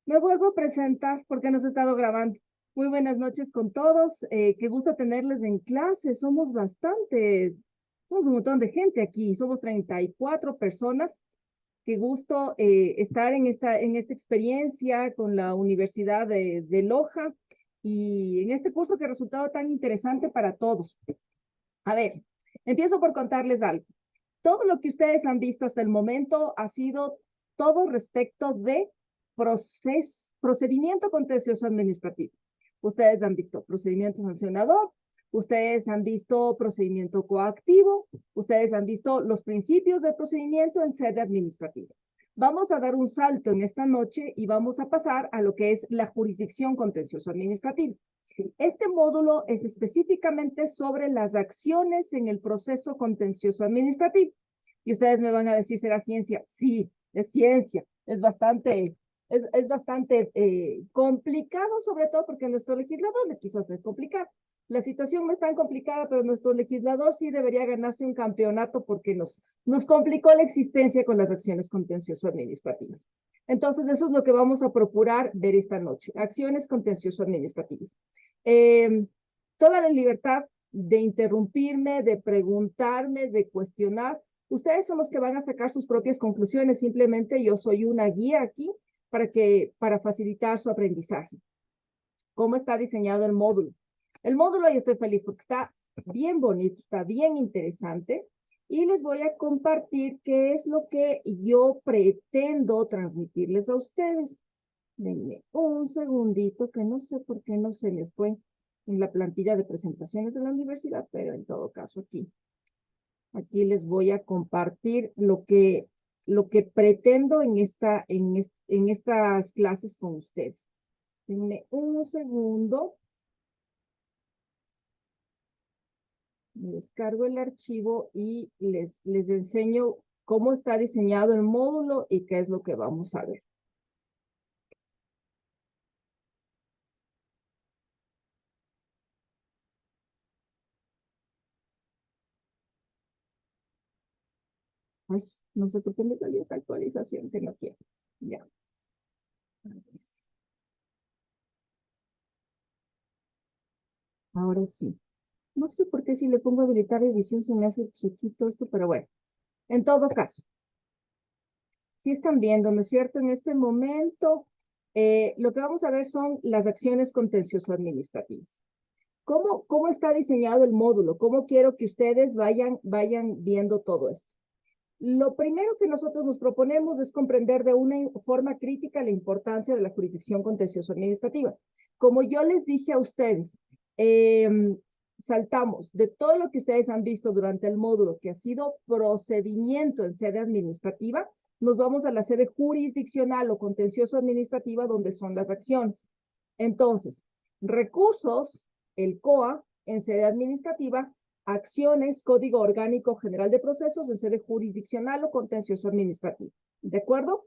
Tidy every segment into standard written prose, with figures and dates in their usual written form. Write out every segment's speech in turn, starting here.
Me vuelvo a presentar porque nos he estado grabando. Muy buenas noches con todos. Qué gusto tenerles en clase. Somos bastantes. Somos un montón de gente aquí. Somos 34 personas. Qué gusto estar en esta experiencia con la Universidad de Loja y en este curso que ha resultado tan interesante para todos. A ver, empiezo por contarles algo. Todo lo que ustedes han visto hasta el momento ha sido todo respecto de procedimiento contencioso administrativo. Ustedes han visto procedimiento sancionador, ustedes han visto procedimiento coactivo, ustedes han visto los principios del procedimiento en sede administrativa. Vamos a dar un salto en esta noche y vamos a pasar a lo que es la jurisdicción contencioso administrativa. Este módulo es específicamente sobre las acciones en el proceso contencioso administrativo. Y ustedes me van a decir, ¿será ciencia? Sí, es ciencia. Es bastante complicado, sobre todo porque nuestro legislador le quiso hacer complicado. La situación no es tan complicada, pero nuestro legislador sí debería ganarse un campeonato porque nos complicó la existencia con las acciones contencioso administrativas. Entonces, eso es lo que vamos a procurar ver esta noche, acciones contencioso administrativas. Toda la libertad de interrumpirme, de preguntarme, de cuestionar. Ustedes son los que van a sacar sus propias conclusiones. Simplemente yo soy una guía aquí para facilitar su aprendizaje. ¿Cómo está diseñado el módulo? El módulo, y estoy feliz porque está bien bonito, está bien interesante. Y les voy a compartir qué es lo que yo pretendo transmitirles a ustedes. Denme un segundito, que no sé por qué no se me fue en la plantilla de presentaciones de la universidad, pero en todo caso aquí les voy a compartir lo que pretendo en estas clases con ustedes. Denme un segundo. Me descargo el archivo y les enseño cómo está diseñado el módulo y qué es lo que vamos a ver. Ay, no sé por qué me salió esta actualización que no quiero. Ya. Ahora sí. No sé por qué si le pongo habilitar edición se me hace chiquito esto, pero bueno. En todo caso, si están viendo, ¿no es cierto? En este momento, lo que vamos a ver son las acciones contencioso-administrativas. ¿Cómo está diseñado el módulo? ¿Cómo quiero que ustedes vayan viendo todo esto? Lo primero que nosotros nos proponemos es comprender de una forma crítica la importancia de la jurisdicción contencioso-administrativa. Como yo les dije a ustedes, saltamos de todo lo que ustedes han visto durante el módulo, que ha sido procedimiento en sede administrativa, nos vamos a la sede jurisdiccional o contencioso-administrativa, donde son las acciones. Entonces, recursos, el COA, en sede administrativa, acciones, Código Orgánico General de Procesos en sede jurisdiccional o contencioso administrativo. ¿De acuerdo?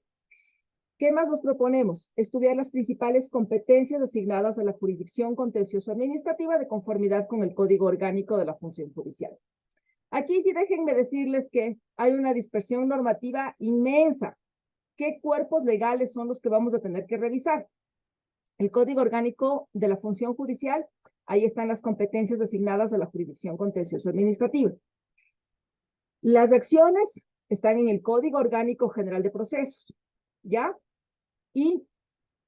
¿Qué más nos proponemos? Estudiar las principales competencias asignadas a la jurisdicción contencioso administrativa de conformidad con el Código Orgánico de la Función Judicial. Aquí sí déjenme decirles que hay una dispersión normativa inmensa. ¿Qué cuerpos legales son los que vamos a tener que revisar? El Código Orgánico de la Función Judicial, ahí están las competencias asignadas a la jurisdicción contencioso administrativa. Las acciones están en el Código Orgánico General de Procesos, ¿ya? Y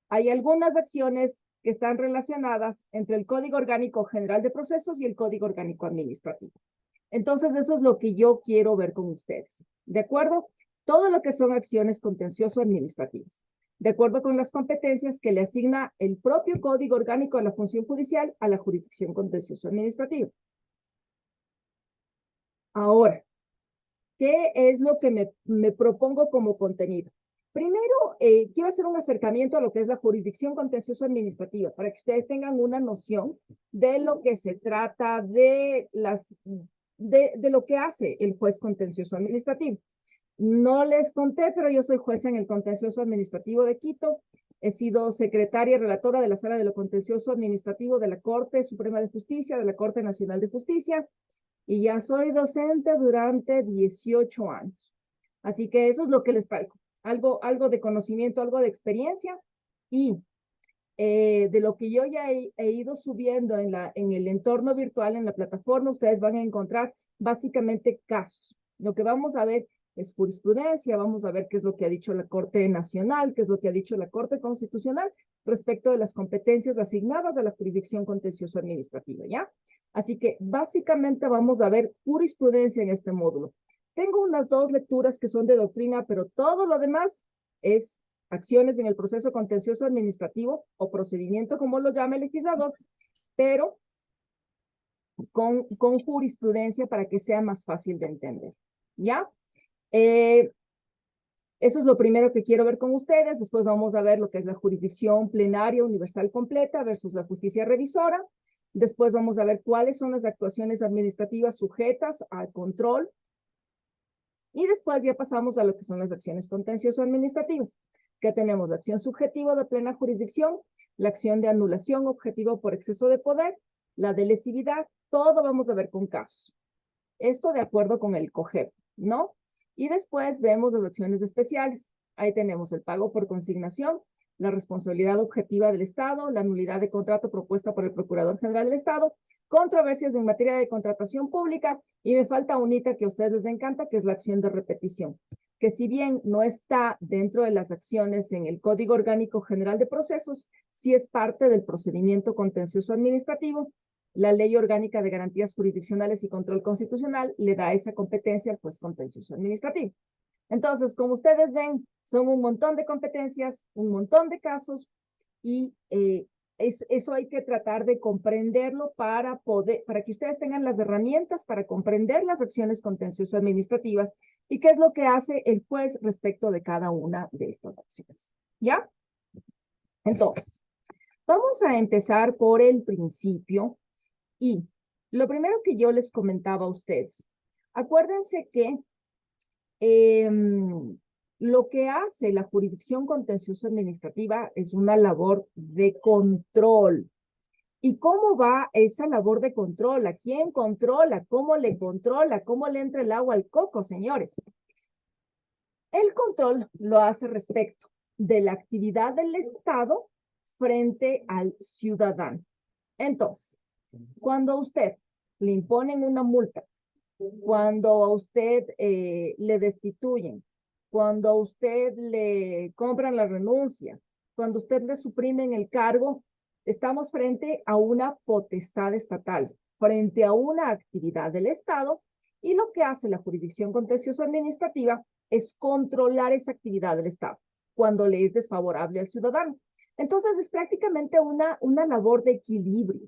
hay algunas acciones que están relacionadas entre el Código Orgánico General de Procesos y el Código Orgánico Administrativo. Entonces, eso es lo que yo quiero ver con ustedes, ¿de acuerdo? Todo lo que son acciones contencioso administrativas, de acuerdo con las competencias que le asigna el propio Código Orgánico de la Función Judicial a la jurisdicción contencioso administrativa. Ahora, ¿qué es lo que me propongo como contenido? Primero, quiero hacer un acercamiento a lo que es la jurisdicción contencioso administrativa, para que ustedes tengan una noción de lo que se trata de lo que hace el juez contencioso administrativo. No les conté, pero yo soy jueza en el contencioso administrativo de Quito. He sido secretaria y relatora de la Sala de lo Contencioso Administrativo de la Corte Suprema de Justicia, de la Corte Nacional de Justicia, y ya soy docente durante 18 años. Así que eso es lo que les traigo. algo de conocimiento, algo de experiencia, y de lo que yo ya he ido subiendo en el entorno virtual, en la plataforma, ustedes van a encontrar básicamente casos. Lo que vamos a ver es jurisprudencia, vamos a ver qué es lo que ha dicho la Corte Nacional, qué es lo que ha dicho la Corte Constitucional respecto de las competencias asignadas a la jurisdicción contencioso administrativa, ¿ya? Así que básicamente vamos a ver jurisprudencia en este módulo. Tengo unas 2 lecturas que son de doctrina, pero todo lo demás es acciones en el proceso contencioso administrativo o procedimiento, como lo llama el legislador, pero con jurisprudencia para que sea más fácil de entender, ¿ya? Eso es lo primero que quiero ver con ustedes. Después vamos a ver lo que es la jurisdicción plenaria universal completa versus la justicia revisora. Después vamos a ver cuáles son las actuaciones administrativas sujetas al control. Y después ya pasamos a lo que son las acciones contencioso-administrativas, que tenemos la acción subjetiva de plena jurisdicción, la acción de anulación objetiva por exceso de poder, la de lesividad, todo vamos a ver con casos. Esto de acuerdo con el COGEP, ¿no? Y después vemos las acciones especiales. Ahí tenemos el pago por consignación, la responsabilidad objetiva del Estado, la nulidad de contrato propuesta por el Procurador General del Estado, controversias en materia de contratación pública, y me falta unita que a ustedes les encanta, que es la acción de repetición, que si bien no está dentro de las acciones en el Código Orgánico General de Procesos, sí es parte del procedimiento contencioso administrativo. La Ley Orgánica de Garantías Jurisdiccionales y Control Constitucional le da esa competencia al juez contencioso administrativo. Entonces, como ustedes ven, son un montón de competencias, un montón de casos, y eso hay que tratar de comprenderlo para que ustedes tengan las herramientas para comprender las acciones contencioso administrativas y qué es lo que hace el juez respecto de cada una de estas acciones. ¿Ya? Entonces, vamos a empezar por el principio. Y lo primero que yo les comentaba a ustedes, acuérdense que lo que hace la jurisdicción contencioso administrativa es una labor de control. ¿Y cómo va esa labor de control? ¿A quién controla? ¿Cómo le controla? ¿Cómo le entra el agua al coco, señores? El control lo hace respecto de la actividad del Estado frente al ciudadano. Entonces, cuando a usted le imponen una multa, cuando a usted le destituyen, cuando a usted le compran la renuncia, cuando a usted le suprimen el cargo, estamos frente a una potestad estatal, frente a una actividad del Estado, y lo que hace la jurisdicción contencioso administrativa es controlar esa actividad del Estado cuando le es desfavorable al ciudadano. Entonces es prácticamente una labor de equilibrio.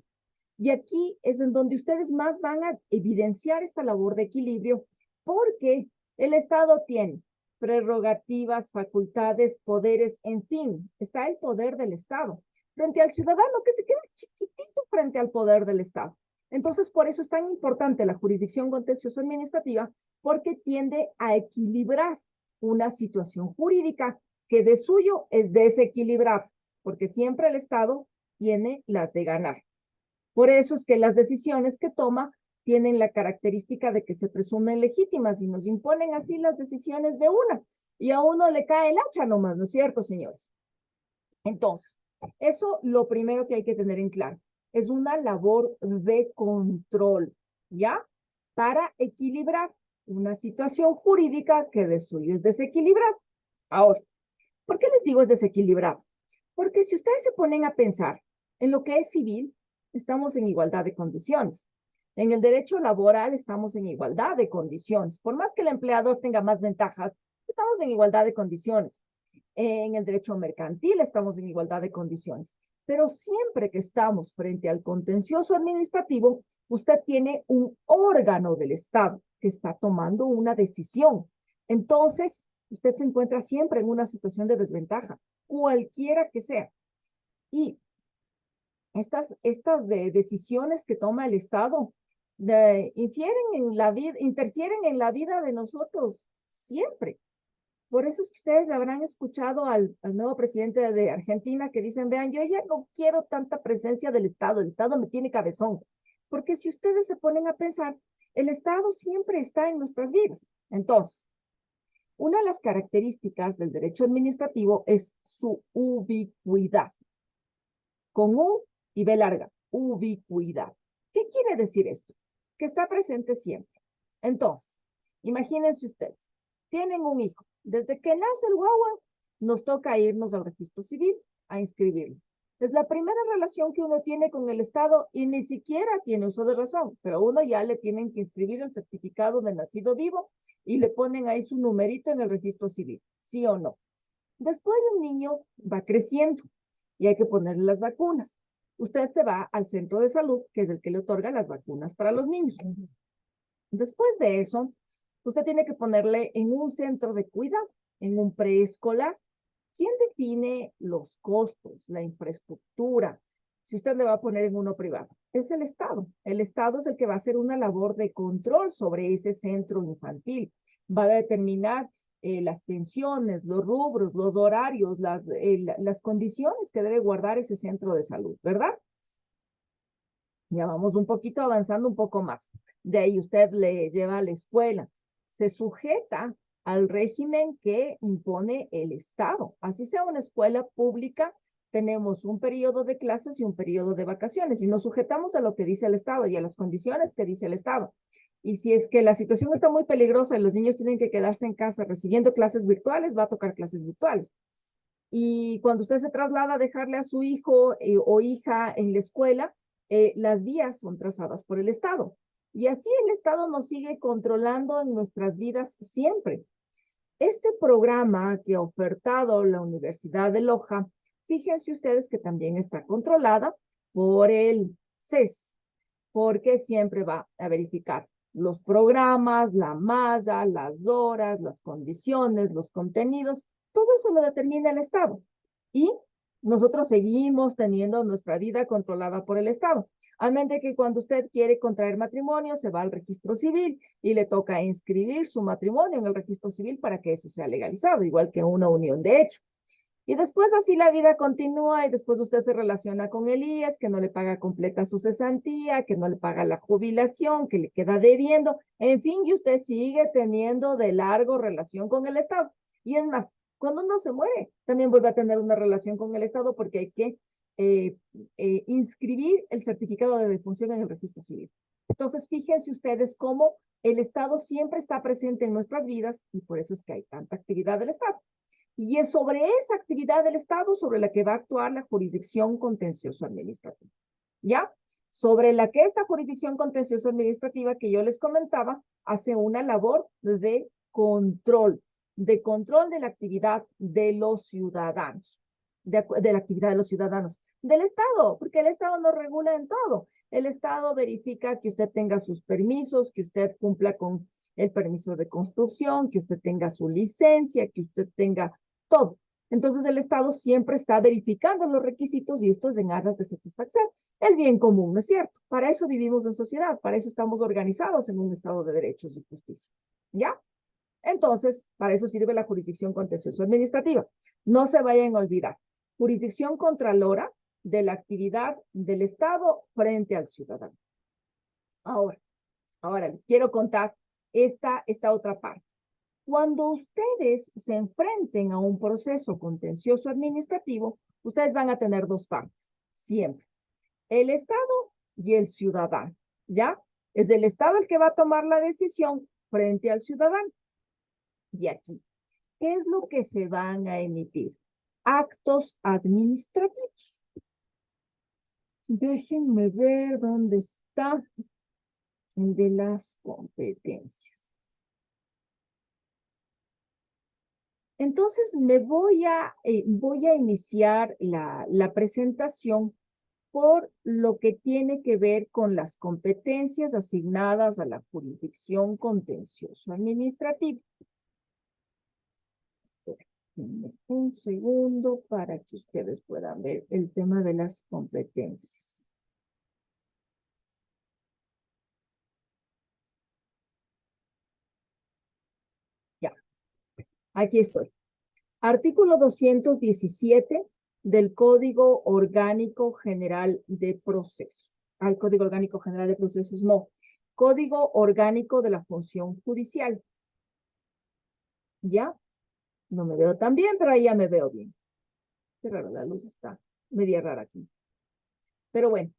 Y aquí es en donde ustedes más van a evidenciar esta labor de equilibrio, porque el Estado tiene prerrogativas, facultades, poderes, en fin, está el poder del Estado frente al ciudadano, que se queda chiquitito frente al poder del Estado. Entonces, por eso es tan importante la jurisdicción contencioso administrativa, porque tiende a equilibrar una situación jurídica que de suyo es desequilibrar, porque siempre el Estado tiene las de ganar. Por eso es que las decisiones que toma tienen la característica de que se presumen legítimas y nos imponen así las decisiones de una. Y a uno le cae el hacha nomás, ¿no es cierto, señores? Entonces, eso lo primero que hay que tener en claro. Es una labor de control, ¿ya? Para equilibrar una situación jurídica que de suyo es desequilibrada. Ahora, ¿por qué les digo es desequilibrado? Porque si ustedes se ponen a pensar en lo que es civil, estamos en igualdad de condiciones. En el derecho laboral estamos en igualdad de condiciones. Por más que el empleador tenga más ventajas, estamos en igualdad de condiciones. En el derecho mercantil estamos en igualdad de condiciones. Pero siempre que estamos frente al contencioso administrativo, usted tiene un órgano del Estado que está tomando una decisión. Entonces, usted se encuentra siempre en una situación de desventaja, cualquiera que sea. Y estas decisiones que toma el Estado interfieren en la vida de nosotros siempre. Por eso es que ustedes habrán escuchado al nuevo presidente de Argentina que dicen, vean, yo ya no quiero tanta presencia del Estado, el Estado me tiene cabezón. Porque si ustedes se ponen a pensar, el Estado siempre está en nuestras vidas. Entonces, Una de las características del derecho administrativo es su ubicuidad. Con U y B larga, ubicuidad. ¿Qué quiere decir esto? Que está presente siempre. Entonces, imagínense ustedes, tienen un hijo. Desde que nace el guagua, nos toca irnos al registro civil a inscribirlo. Es la primera relación que uno tiene con el Estado y ni siquiera tiene uso de razón, pero uno ya le tienen que inscribir el certificado de nacido vivo y le ponen ahí su numerito en el registro civil, ¿sí o no? Después el niño va creciendo y hay que ponerle las vacunas. Usted se va al centro de salud, que es el que le otorga las vacunas para los niños. Después de eso, usted tiene que ponerle en un centro de cuidado, en un preescolar. ¿Quién define los costos, la infraestructura? Si usted le va a poner en uno privado, es el Estado. El Estado es el que va a hacer una labor de control sobre ese centro infantil. Va a determinar las pensiones, los rubros, los horarios, las condiciones que debe guardar ese centro de salud, ¿verdad? Ya vamos un poquito avanzando un poco más. De ahí usted le lleva a la escuela. Se sujeta al régimen que impone el Estado. Así sea una escuela pública, tenemos un periodo de clases y un periodo de vacaciones y nos sujetamos a lo que dice el Estado y a las condiciones que dice el Estado. Y si es que la situación está muy peligrosa y los niños tienen que quedarse en casa recibiendo clases virtuales, va a tocar clases virtuales. Y cuando usted se traslada a dejarle a su hijo o hija en la escuela, las vías son trazadas por el Estado. Y así el Estado nos sigue controlando en nuestras vidas siempre. Este programa que ha ofertado la Universidad de Loja, fíjense ustedes que también está controlada por el CES, porque siempre va a verificar los programas, la malla, las horas, las condiciones, los contenidos, todo eso lo determina el Estado. Y nosotros seguimos teniendo nuestra vida controlada por el Estado. A menos de que cuando usted quiere contraer matrimonio, se va al registro civil y le toca inscribir su matrimonio en el registro civil para que eso sea legalizado, igual que una unión de hecho. Y después así la vida continúa y después usted se relaciona con el IES, que no le paga completa su cesantía, que no le paga la jubilación, que le queda debiendo, en fin, y usted sigue teniendo de largo relación con el Estado. Y es más, cuando uno se muere, también vuelve a tener una relación con el Estado porque hay que inscribir el certificado de defunción en el registro civil. Entonces, fíjense ustedes cómo el Estado siempre está presente en nuestras vidas y por eso es que hay tanta actividad del Estado. Y es sobre esa actividad del Estado sobre la que va a actuar la jurisdicción contencioso administrativa. ¿Ya? Sobre la que esta jurisdicción contencioso administrativa que yo les comentaba hace una labor de control de la actividad de los ciudadanos, de la actividad de los ciudadanos, del Estado, porque el Estado nos regula en todo. El Estado verifica que usted tenga sus permisos, que usted cumpla con el permiso de construcción, que usted tenga su licencia, que usted tenga todo. Entonces el Estado siempre está verificando los requisitos y esto es en aras de satisfacer el bien común, ¿no es cierto? Para eso vivimos en sociedad, para eso estamos organizados en un Estado de derechos y justicia, ¿ya? Entonces, para eso sirve la jurisdicción contencioso administrativa. No se vayan a olvidar. Jurisdicción contralora de la actividad del Estado frente al ciudadano. Ahora les quiero contar esta otra parte. Cuando ustedes se enfrenten a un proceso contencioso administrativo, ustedes van a tener dos partes, siempre. El Estado y el ciudadano, ¿ya? Es el Estado el que va a tomar la decisión frente al ciudadano. Y aquí, ¿qué es lo que se van a emitir? Actos administrativos. Déjenme ver dónde está el de las competencias. Entonces voy a iniciar la presentación por lo que tiene que ver con las competencias asignadas a la jurisdicción contencioso administrativa. Denme un segundo para que ustedes puedan ver el tema de las competencias. Ya, aquí estoy. Artículo 217 del Código Orgánico General de Procesos. Al Código Orgánico General de Procesos, no. Código Orgánico de la Función Judicial. ¿Ya? No me veo tan bien, pero ahí ya me veo bien. Qué raro, la luz está media rara aquí. Pero bueno,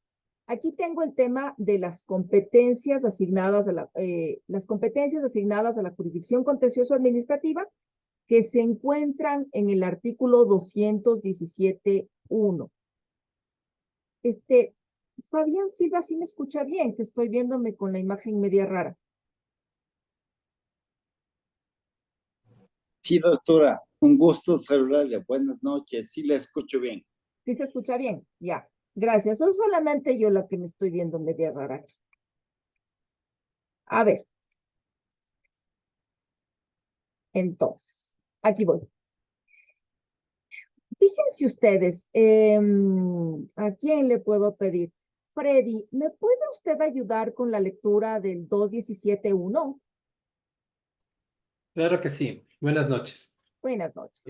aquí tengo el tema de las competencias asignadas a la jurisdicción contencioso administrativa que se encuentran en el artículo 217.1. Fabián Silva, sí me escucha bien, que estoy viéndome con la imagen media rara. Sí, doctora, un gusto saludarle. Buenas noches, sí la escucho bien. ¿Sí se escucha bien? Ya, gracias. Soy solamente yo la que me estoy viendo media rara aquí. A ver, entonces, aquí voy. Fíjense ustedes, ¿a quién le puedo pedir? Freddy, ¿me puede usted ayudar con la lectura del 217.1? Claro que sí. Buenas noches. Buenas noches.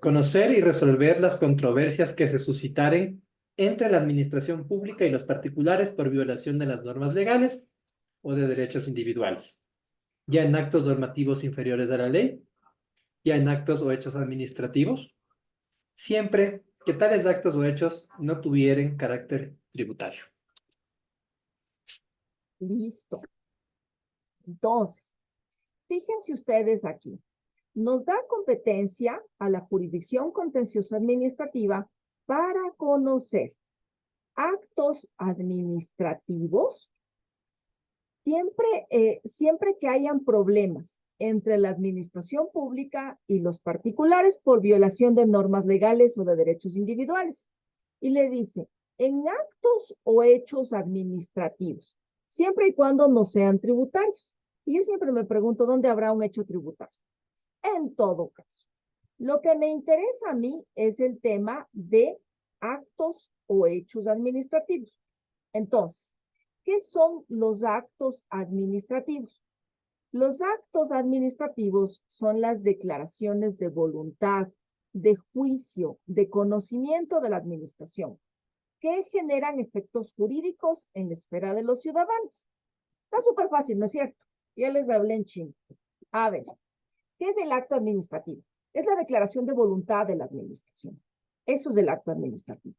Conocer y resolver las controversias que se suscitaren entre la administración pública y los particulares por violación de las normas legales o de derechos individuales, ya en actos normativos inferiores a la ley, ya en actos o hechos administrativos, siempre que tales actos o hechos no tuvieran carácter tributario. Listo. Entonces, fíjense ustedes aquí. Nos da competencia a la jurisdicción contencioso administrativa para conocer actos administrativos siempre que hayan problemas entre la administración pública y los particulares por violación de normas legales o de derechos individuales. Y le dice, en actos o hechos administrativos, siempre y cuando no sean tributarios. Y yo siempre me pregunto, ¿dónde habrá un hecho tributario? En todo caso, lo que me interesa a mí es el tema de actos o hechos administrativos. Entonces, ¿qué son los actos administrativos? Los actos administrativos son las declaraciones de voluntad, de juicio, de conocimiento de la administración, que generan efectos jurídicos en la esfera de los ciudadanos. Está súper fácil, ¿no es cierto? Ya les hablé en chino. A ver, ¿qué es el acto administrativo? Es la declaración de voluntad de la administración. Eso es el acto administrativo.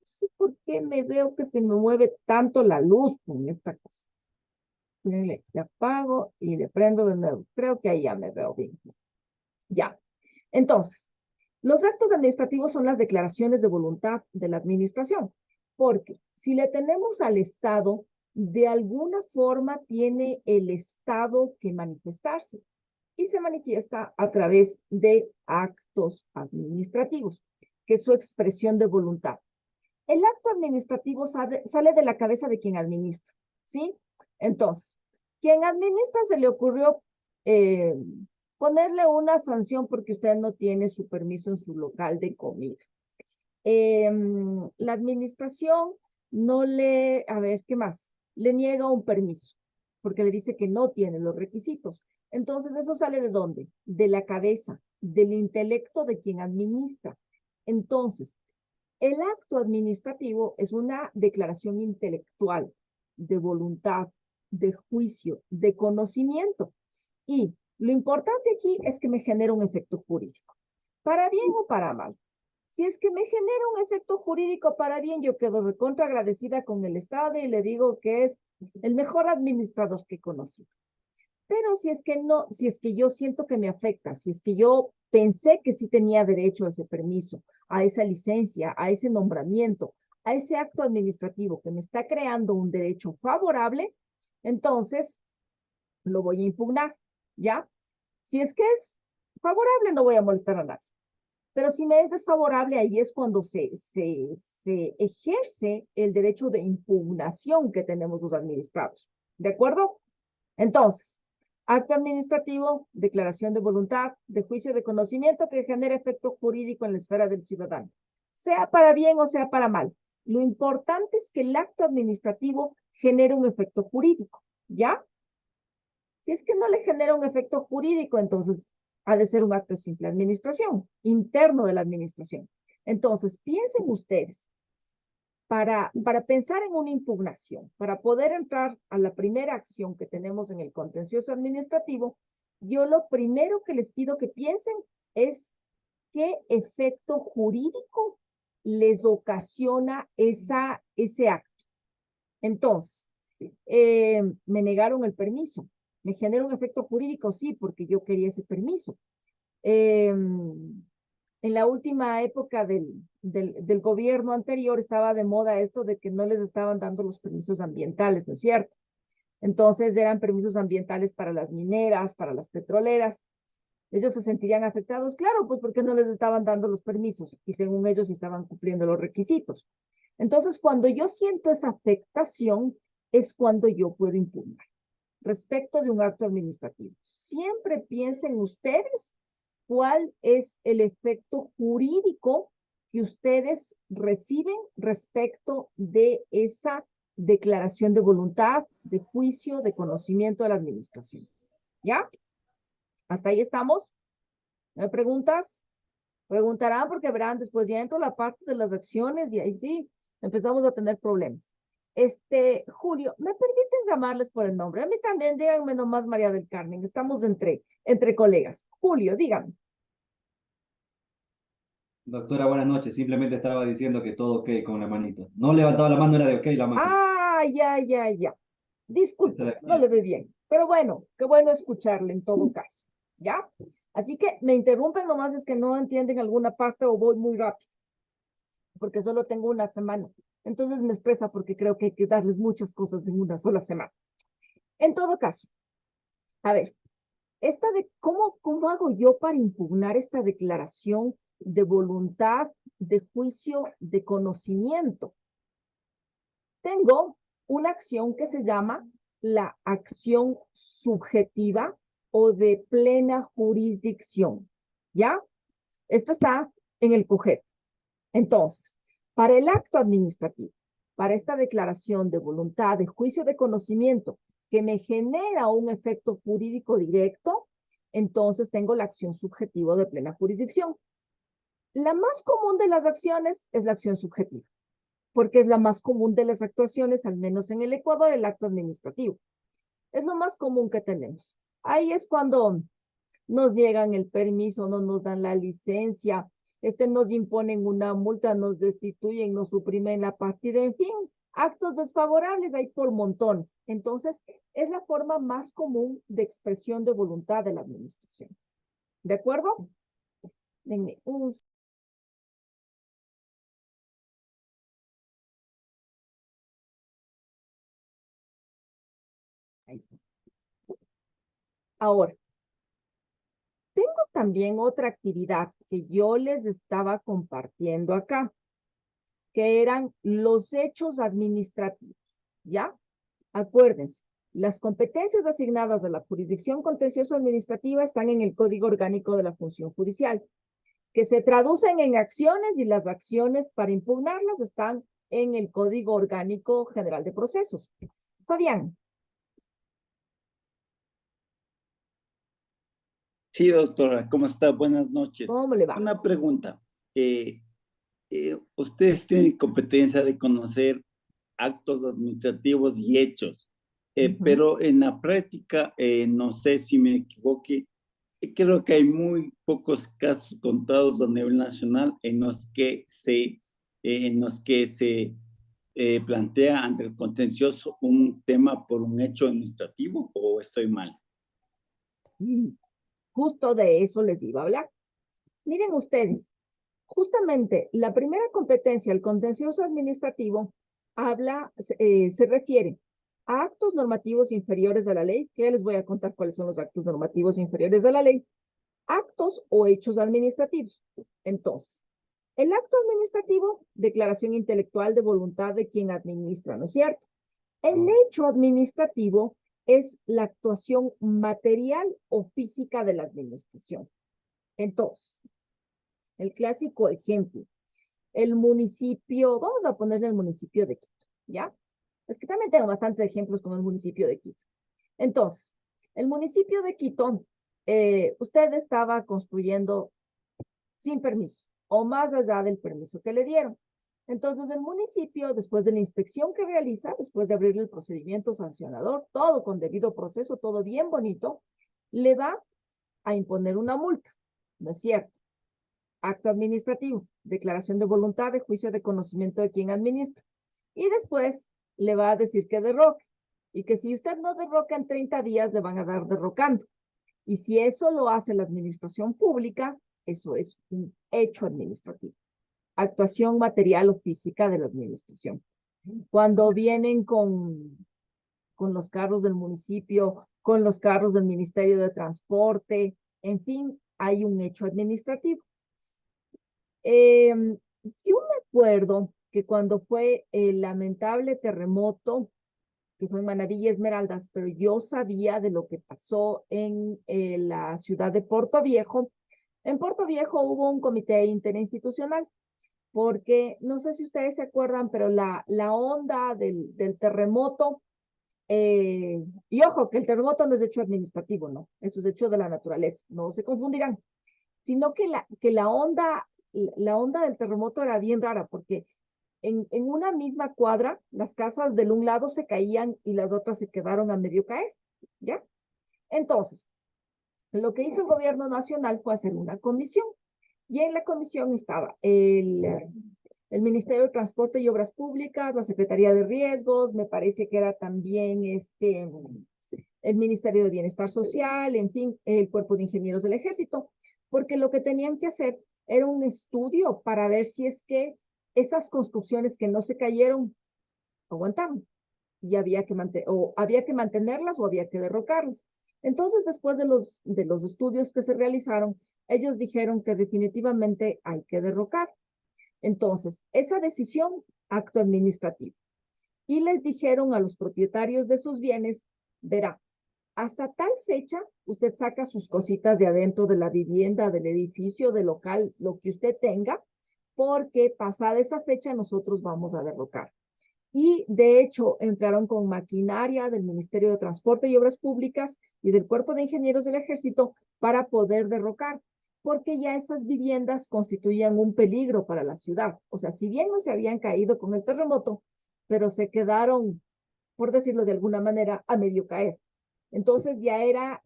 No sé por qué me veo que se me mueve tanto la luz con esta cosa. Le apago y le prendo de nuevo. Creo que ahí ya me veo bien. Ya. Entonces, los actos administrativos son las declaraciones de voluntad de la administración, porque si le tenemos al Estado, de alguna forma tiene el Estado que manifestarse y se manifiesta a través de actos administrativos, que es su expresión de voluntad. El acto administrativo sale de la cabeza de quien administra, ¿sí? Entonces, quien administra se le ocurrió eh, ponerle una sanción porque usted no tiene su permiso en su local de comida. La administración a ver, ¿qué más? Le niega un permiso porque le dice que no tiene los requisitos. Entonces, ¿eso sale de dónde? De la cabeza, del intelecto de quien administra. Entonces, el acto administrativo es una declaración intelectual de voluntad, de juicio, de conocimiento. Y lo importante aquí es que me genera un efecto jurídico, para bien o para mal. Si es que me genera un efecto jurídico para bien, yo quedo recontra agradecida con el Estado y le digo que es el mejor administrador que he conocido. Pero si es que no, si es que yo siento que me afecta, si es que yo pensé que sí tenía derecho a ese permiso, a esa licencia, a ese nombramiento, a ese acto administrativo que me está creando un derecho favorable, entonces lo voy a impugnar, ¿ya? Si es que es favorable, no voy a molestar a nadie. Pero si me es desfavorable, ahí es cuando se ejerce el derecho de impugnación que tenemos los administrados. ¿De acuerdo? Entonces, acto administrativo, declaración de voluntad, de juicio de conocimiento que genera efecto jurídico en la esfera del ciudadano, sea para bien o sea para mal. Lo importante es que el acto administrativo genere un efecto jurídico, ¿ya? Si es que no le genera un efecto jurídico, entonces ha de ser un acto de simple administración, interno de la administración. Entonces, piensen ustedes, para pensar en una impugnación, para poder entrar a la primera acción que tenemos en el contencioso administrativo, yo lo primero que les pido que piensen es qué efecto jurídico les ocasiona ese acto. Entonces, me negaron el permiso. ¿Me genera un efecto jurídico? Sí, porque yo quería ese permiso. En la última época del gobierno anterior estaba de moda esto de que no les estaban dando los permisos ambientales, ¿no es cierto? Entonces eran permisos ambientales para las mineras, para las petroleras. Ellos se sentirían afectados, claro, pues porque no les estaban dando los permisos y según ellos estaban cumpliendo los requisitos. Entonces, cuando yo siento esa afectación, es cuando yo puedo impugnar. Respecto de un acto administrativo, siempre piensen ustedes cuál es el efecto jurídico que ustedes reciben respecto de esa declaración de voluntad, de juicio, de conocimiento de la administración. ¿Ya? ¿Hasta ahí estamos? ¿No hay preguntas? Preguntarán porque verán, después ya entro la parte de las acciones y ahí sí, empezamos a tener problemas. Julio, ¿me permiten llamarles por el nombre? A mí también, díganme nomás María del Carmen, estamos entre colegas. Julio, dígame. Doctora, buenas noches. Simplemente estaba diciendo que todo ok con la manito. No levantaba la mano, era de ok la mano. Ah, ya. Disculpe, Está no bien. le ve bien. Pero bueno, qué bueno escucharle en todo caso. ¿Ya? Así que me interrumpen nomás es que no entienden alguna parte o voy muy rápido, porque solo tengo una semana. Entonces me estresa porque creo que hay que darles muchas cosas en una sola semana. En todo caso, a ver, ¿cómo hago yo para impugnar esta declaración de voluntad, de juicio, de conocimiento? Tengo una acción que se llama la acción subjetiva o de plena jurisdicción, ¿ya? Esto está en el COGEP. Entonces, para el acto administrativo, para esta declaración de voluntad, de juicio de conocimiento, que me genera un efecto jurídico directo, entonces tengo la acción subjetiva de plena jurisdicción. La más común de las acciones es la acción subjetiva, porque es la más común de las actuaciones, al menos en el Ecuador, el acto administrativo. Es lo más común que tenemos. Ahí es cuando nos llegan el permiso, no nos dan la licencia, nos imponen una multa, nos destituyen, nos suprimen la partida, en fin, actos desfavorables hay por montones. Entonces, es la forma más común de expresión de voluntad de la administración. ¿De acuerdo? Denme un... Ahí está. Ahora, tengo también otra actividad que yo les estaba compartiendo acá, que eran los hechos administrativos, ¿ya? Acuérdense, las competencias asignadas a la jurisdicción contencioso administrativa están en el Código Orgánico de la Función Judicial, que se traducen en acciones y las acciones para impugnarlas están en el Código Orgánico General de Procesos. Fabián. Sí, doctora, ¿cómo está? Buenas noches. ¿Cómo le va? Una pregunta. Ustedes tienen competencia de conocer actos administrativos y hechos, pero en la práctica, no sé si me equivoqué, creo que hay muy pocos casos contados a nivel nacional en los que se plantea ante el contencioso un tema por un hecho administrativo, ¿o estoy mal? Justo de eso les iba a hablar. Miren ustedes, justamente la primera competencia, el contencioso administrativo, se refiere a actos normativos inferiores a la ley, que ya les voy a contar cuáles son los actos normativos inferiores a la ley, actos o hechos administrativos. Entonces, el acto administrativo, declaración intelectual de voluntad de quien administra, ¿no es cierto? El hecho administrativo es la actuación material o física de la administración. Entonces, el clásico ejemplo, el municipio, vamos a ponerle el municipio de Quito, ¿ya? Es que también tengo bastantes ejemplos con el municipio de Quito. Entonces, el municipio de Quito, usted estaba construyendo sin permiso o más allá del permiso que le dieron. Entonces, el municipio, después de la inspección que realiza, después de abrirle el procedimiento sancionador, todo con debido proceso, todo bien bonito, le va a imponer una multa. ¿No es cierto? Acto administrativo, declaración de voluntad de juicio de conocimiento de quien administra. Y después le va a decir que derroque. Y que si usted no derroca en 30 días, le van a dar derrocando. Y si eso lo hace la administración pública, eso es un hecho administrativo. Actuación material o física de la administración. Cuando vienen con los carros del municipio, con los carros del Ministerio de Transporte, en fin, hay un hecho administrativo. Yo me acuerdo que cuando fue el lamentable terremoto, que fue en Manabí y Esmeraldas, pero yo sabía de lo que pasó en la ciudad de Puerto Viejo. En Puerto Viejo hubo un comité interinstitucional, porque no sé si ustedes se acuerdan, pero la onda del terremoto, y ojo, que el terremoto no es hecho administrativo, no, eso es hecho de la naturaleza, no se confundirán, sino que la onda del terremoto era bien rara, porque en una misma cuadra, las casas del un lado se caían y las otras se quedaron a medio caer, ¿ya? Entonces, lo que hizo el gobierno nacional fue hacer una comisión, y en la comisión estaba el Ministerio de Transporte y Obras Públicas, la Secretaría de Riesgos, me parece que era también el Ministerio de Bienestar Social, en fin, el Cuerpo de Ingenieros del Ejército, porque lo que tenían que hacer era un estudio para ver si es que esas construcciones que no se cayeron aguantaban y había que mantenerlas o había que derrocarlas. Entonces, después de los estudios que se realizaron, ellos dijeron que definitivamente hay que derrocar. Entonces, esa decisión, acto administrativo. Y les dijeron a los propietarios de sus bienes, verá, hasta tal fecha, usted saca sus cositas de adentro de la vivienda, del edificio, del local, lo que usted tenga, porque pasada esa fecha nosotros vamos a derrocar. Y de hecho entraron con maquinaria del Ministerio de Transporte y Obras Públicas y del Cuerpo de Ingenieros del Ejército para poder derrocar, porque ya esas viviendas constituían un peligro para la ciudad. O sea, si bien no se habían caído con el terremoto, pero se quedaron, por decirlo de alguna manera, a medio caer. Entonces ya era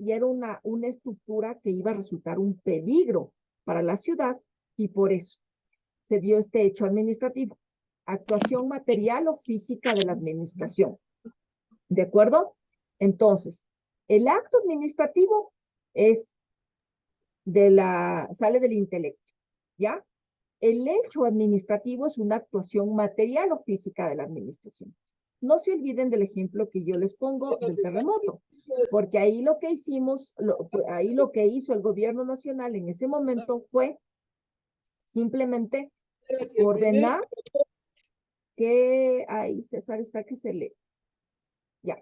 una estructura que iba a resultar un peligro para la ciudad, y por eso se dio este hecho administrativo. Actuación material o física de la administración. ¿De acuerdo? Entonces, el acto administrativo sale del intelecto, ¿ya? El hecho administrativo es una actuación material o física de la administración. No se olviden del ejemplo que yo les pongo del terremoto, porque ahí lo que hizo el gobierno nacional en ese momento fue simplemente ordenar que, ahí César está que se lee, ya,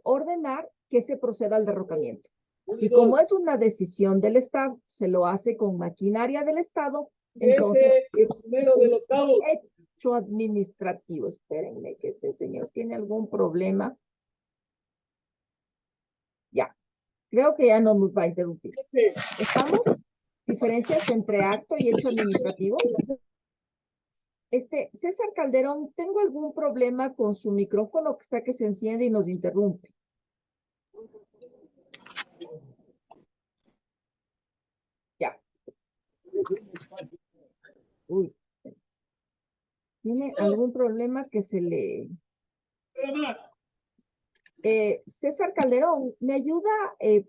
ordenar que se proceda al derrocamiento. Y como es una decisión del Estado, se lo hace con maquinaria del Estado, entonces, hecho administrativo. Espérenme que este señor tiene algún problema. Ya, creo que ya no nos va a interrumpir. ¿Estamos? Diferencias entre acto y hecho administrativo. César Calderón, tengo algún problema con su micrófono que está que se enciende y nos interrumpe. Ya. Uy. ¿Tiene algún problema que se le... César Calderón, ¿me ayuda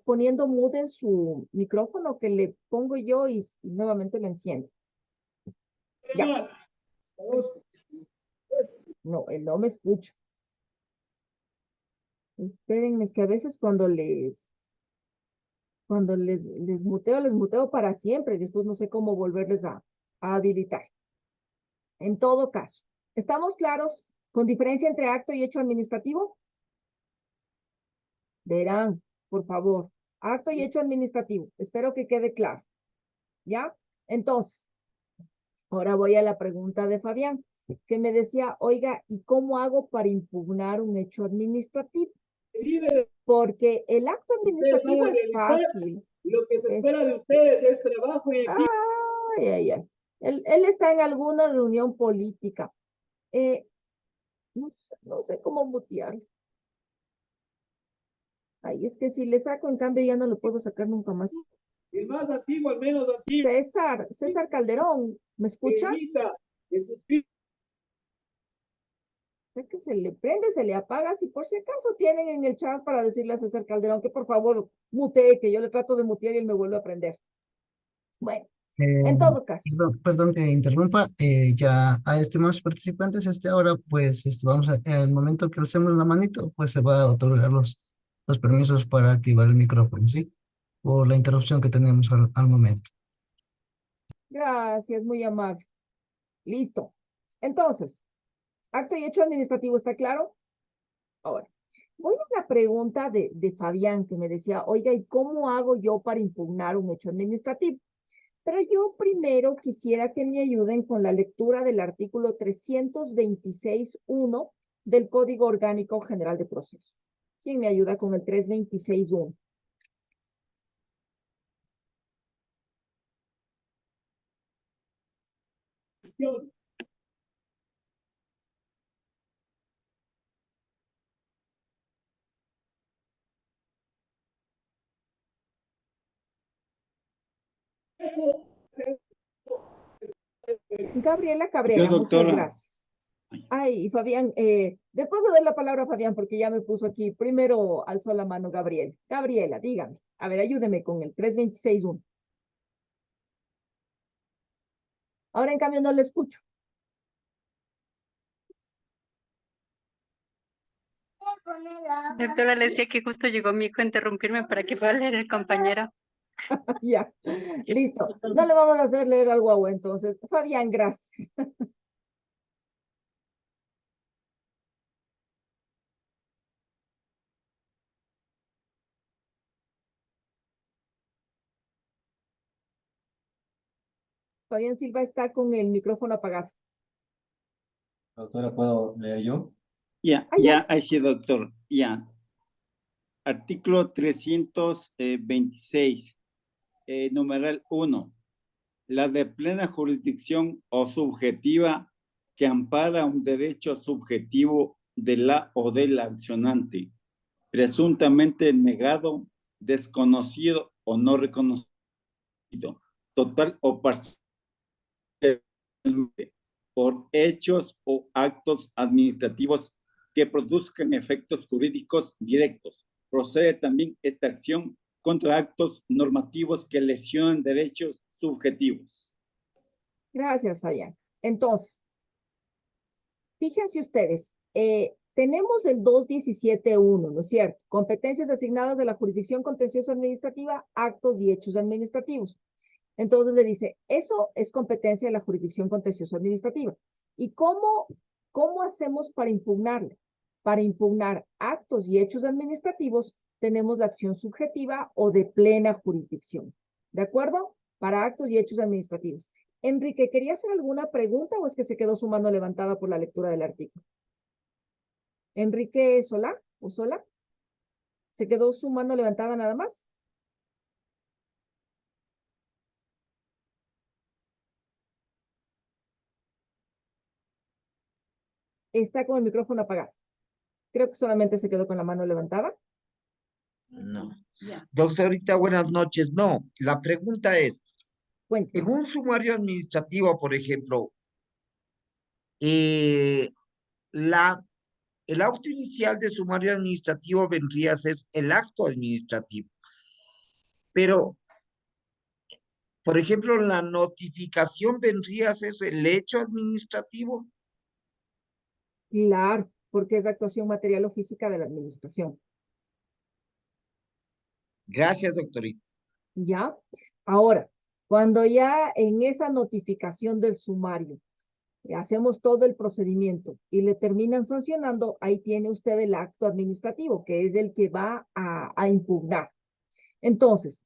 poniendo mute en su micrófono que le pongo yo y nuevamente lo enciendo? Ya. No, él no me escucha. Espérenme, es que a veces cuando les muteo para siempre y después no sé cómo volverles a habilitar. En todo caso, ¿estamos claros con diferencia entre acto y hecho administrativo? Verán, por favor, acto y hecho administrativo. Espero que quede claro. ¿Ya? Entonces, ahora voy a la pregunta de Fabián, que me decía, oiga, ¿y cómo hago para impugnar un hecho administrativo? Porque el acto administrativo es fácil. Lo que se espera de ustedes es trabajo y equipo. Ay, ay, ay. Él está en alguna reunión política. No sé cómo mutearlo. Ay, es que si le saco, en cambio, ya no lo puedo sacar nunca más. El más antiguo, al menos antiguo, César Calderón, ¿me escucha? evita que sus hijos Es que se le prende, se le apaga, si por si acaso tienen en el chat para decirle a César Calderón que por favor mutee, que yo le trato de mutear y él me vuelve a prender. Bueno, en todo caso, Perdón que interrumpa, ya a estimados participantes, ahora pues vamos a, en el momento que hacemos la manito, pues se va a otorgar los permisos para activar el micrófono, ¿sí? Por la interrupción que tenemos al momento. gracias, muy amable. Listo. Entonces, acto y hecho administrativo, ¿está claro? Ahora, voy a la pregunta de Fabián que me decía, oiga, ¿y cómo hago yo para impugnar un hecho administrativo? Pero yo primero quisiera que me ayuden con la lectura del artículo 326.1 del Código Orgánico General de Proceso. ¿Quién me ayuda con el 326.1? Gabriela Yo, Cabrera, muchas doctora. gracias. Ay, Fabián, después de dar la palabra a Fabián, porque ya me puso aquí, primero alzó la mano Gabriela. Gabriela, dígame. A ver, ayúdeme con el 326.1. Ahora, en cambio, no le escucho. Doctora, le decía que justo llegó mi hijo a interrumpirme para que pueda leer el compañero. Ya, listo. No le vamos a hacer leer al guagua, entonces. Fabián, gracias. Fabián Silva está con el micrófono apagado. Doctora, ¿puedo leer yo? Ya, ya. ahí sí, doctor, ya. Artículo 326, numeral 1. La de plena jurisdicción o subjetiva que ampara un derecho subjetivo de la o del accionante, presuntamente negado, desconocido o no reconocido, total o parcialmente, por hechos o actos administrativos que produzcan efectos jurídicos directos. Procede también esta acción contra actos normativos que lesionan derechos subjetivos. Gracias, Fabián. Entonces, fíjense ustedes, tenemos el 217.1, ¿no es cierto? Competencias asignadas de la jurisdicción contencioso administrativa, actos y hechos administrativos. Entonces le dice, eso es competencia de la jurisdicción contencioso administrativa. ¿Y cómo hacemos para impugnarle? Para impugnar actos y hechos administrativos, tenemos la acción subjetiva o de plena jurisdicción. ¿De acuerdo? Para actos y hechos administrativos. Enrique, ¿quería hacer alguna pregunta o es que se quedó su mano levantada por la lectura del artículo? Enrique Solá o Sola, ¿se quedó su mano levantada nada más? Está con el micrófono apagado. Creo que solamente se quedó con la mano levantada. No. Doctorita, buenas noches. No, la pregunta es, Cuente. en un sumario administrativo, por ejemplo, el auto inicial de sumario administrativo vendría a ser el acto administrativo. Pero, por ejemplo, la notificación vendría a ser el hecho administrativo. Claro, porque es la actuación material o física de la administración. Gracias, doctorita. ¿Ya? Ahora, cuando ya en esa notificación del sumario hacemos todo el procedimiento y le terminan sancionando, ahí tiene usted el acto administrativo, que es el que va a impugnar. Entonces,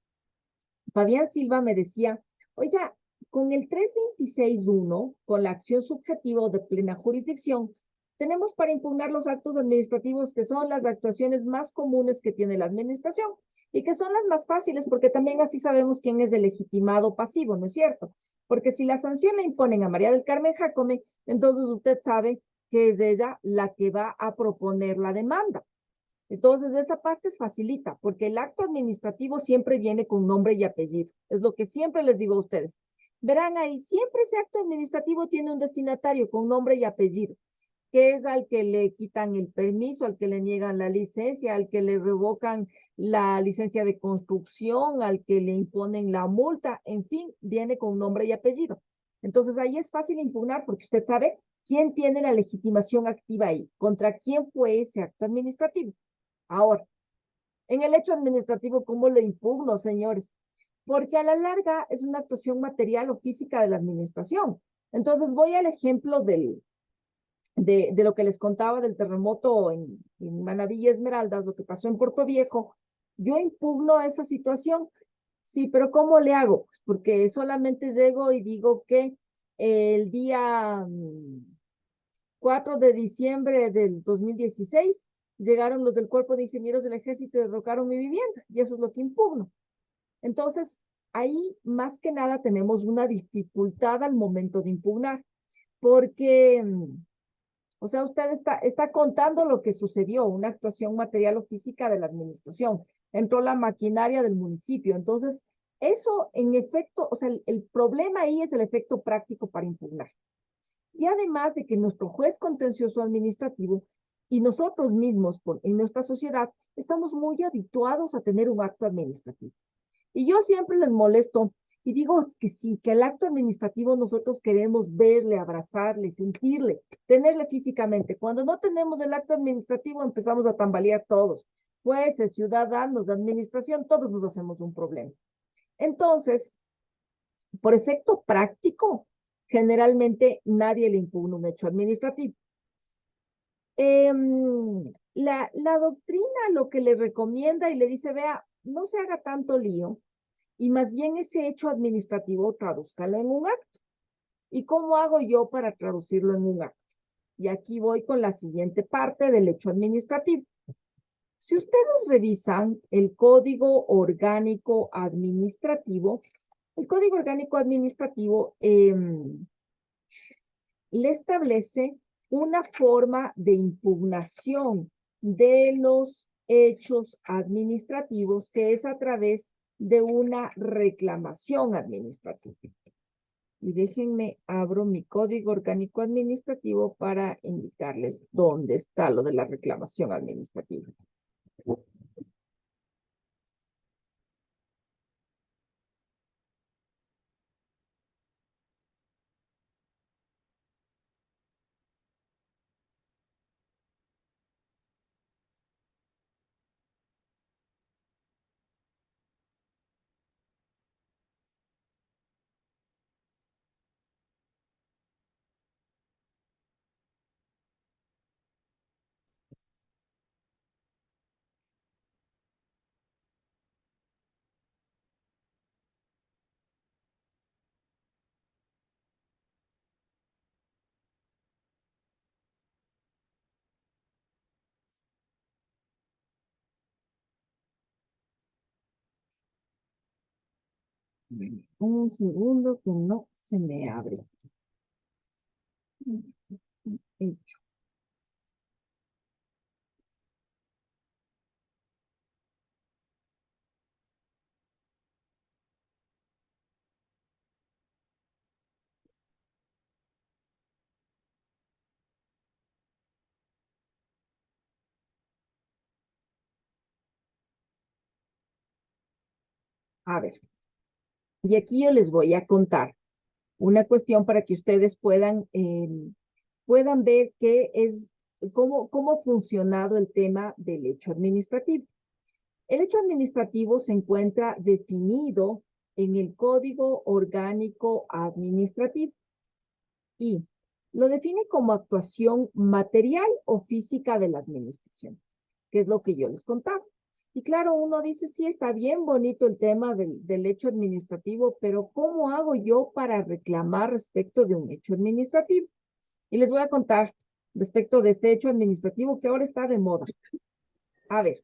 Fabián Silva me decía, oiga, con el 326.1, con la acción subjetiva o de plena jurisdicción, tenemos para impugnar los actos administrativos que son las actuaciones más comunes que tiene la administración y que son las más fáciles porque también así sabemos quién es el legitimado pasivo, ¿no es cierto? Porque si la sanción la imponen a María del Carmen Jacome, entonces usted sabe que es ella la que va a proponer la demanda. Entonces, esa parte es facilita, porque el acto administrativo siempre viene con nombre y apellido. Es lo que siempre les digo a ustedes. Verán ahí, siempre ese acto administrativo tiene un destinatario con nombre y apellido, que es al que le quitan el permiso, al que le niegan la licencia, al que le revocan la licencia de construcción, al que le imponen la multa, en fin, viene con nombre y apellido. Entonces ahí es fácil impugnar porque usted sabe quién tiene la legitimación activa ahí, contra quién fue ese acto administrativo. Ahora, en el hecho administrativo, ¿cómo le impugno, señores? Porque a la larga es una actuación material o física de la administración. Entonces voy al ejemplo de lo que les contaba del terremoto en Manabí y Esmeraldas, lo que pasó en Puerto Viejo. Yo impugno esa situación. Sí, pero ¿cómo le hago? Porque solamente llego y digo que el día 4 de diciembre del 2016 llegaron los del Cuerpo de Ingenieros del Ejército y derrocaron mi vivienda, y eso es lo que impugno. Entonces, ahí más que nada tenemos una dificultad al momento de impugnar, porque, o sea, usted está contando lo que sucedió, una actuación material o física de la administración, entró la maquinaria del municipio, entonces, eso en efecto, o sea, el problema ahí es el efecto práctico para impugnar. Y además de que nuestro juez contencioso administrativo y nosotros mismos en nuestra sociedad estamos muy habituados a tener un acto administrativo. Y yo siempre les molesto y digo que sí, que el acto administrativo nosotros queremos verle, abrazarle, sentirle, tenerle físicamente. Cuando no tenemos el acto administrativo empezamos a tambalear todos. Jueces, ciudadanos, de administración, todos nos hacemos un problema. Entonces, por efecto práctico, generalmente nadie le impugna un hecho administrativo. La doctrina lo que le recomienda y le dice, vea, no se haga tanto lío y más bien ese hecho administrativo tradúzcalo en un acto. ¿Y cómo hago yo para traducirlo en un acto? Y aquí voy con la siguiente parte del hecho administrativo. Si ustedes revisan el Código Orgánico Administrativo, el Código Orgánico Administrativo le establece una forma de impugnación de los hechos administrativos que es a través de una reclamación administrativa. Y déjenme, abro mi Código Orgánico Administrativo para indicarles dónde está lo de la reclamación administrativa. Un segundo que no se me abre. Hecho. A ver, y aquí yo les voy a contar una cuestión para que ustedes puedan ver cómo ha funcionado el tema del hecho administrativo. El hecho administrativo se encuentra definido en el Código Orgánico Administrativo y lo define como actuación material o física de la administración, que es lo que yo les contaba. Y claro, uno dice, sí, está bien bonito el tema del hecho administrativo, pero ¿cómo hago yo para reclamar respecto de un hecho administrativo? Y les voy a contar respecto de este hecho administrativo que ahora está de moda. A ver,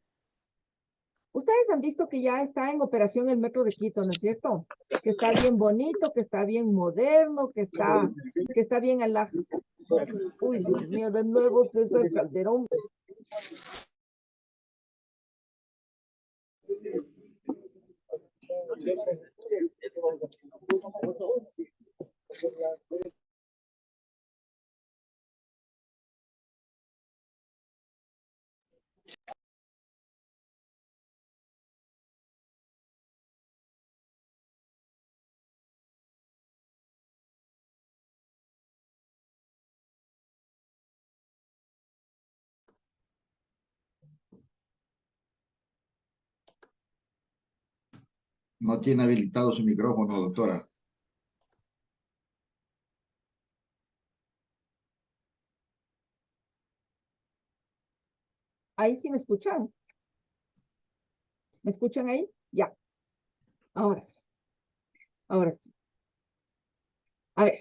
ustedes han visto que ya está en operación el Metro de Quito, ¿no es cierto? Que está bien bonito, que está bien moderno, que está bien alaj. Uy, Dios mío, de nuevo César Calderón. No tiene habilitado su micrófono, doctora. Ahí sí me escuchan. ¿Me escuchan ahí? Ya. Ahora sí. Ahora sí. A ver.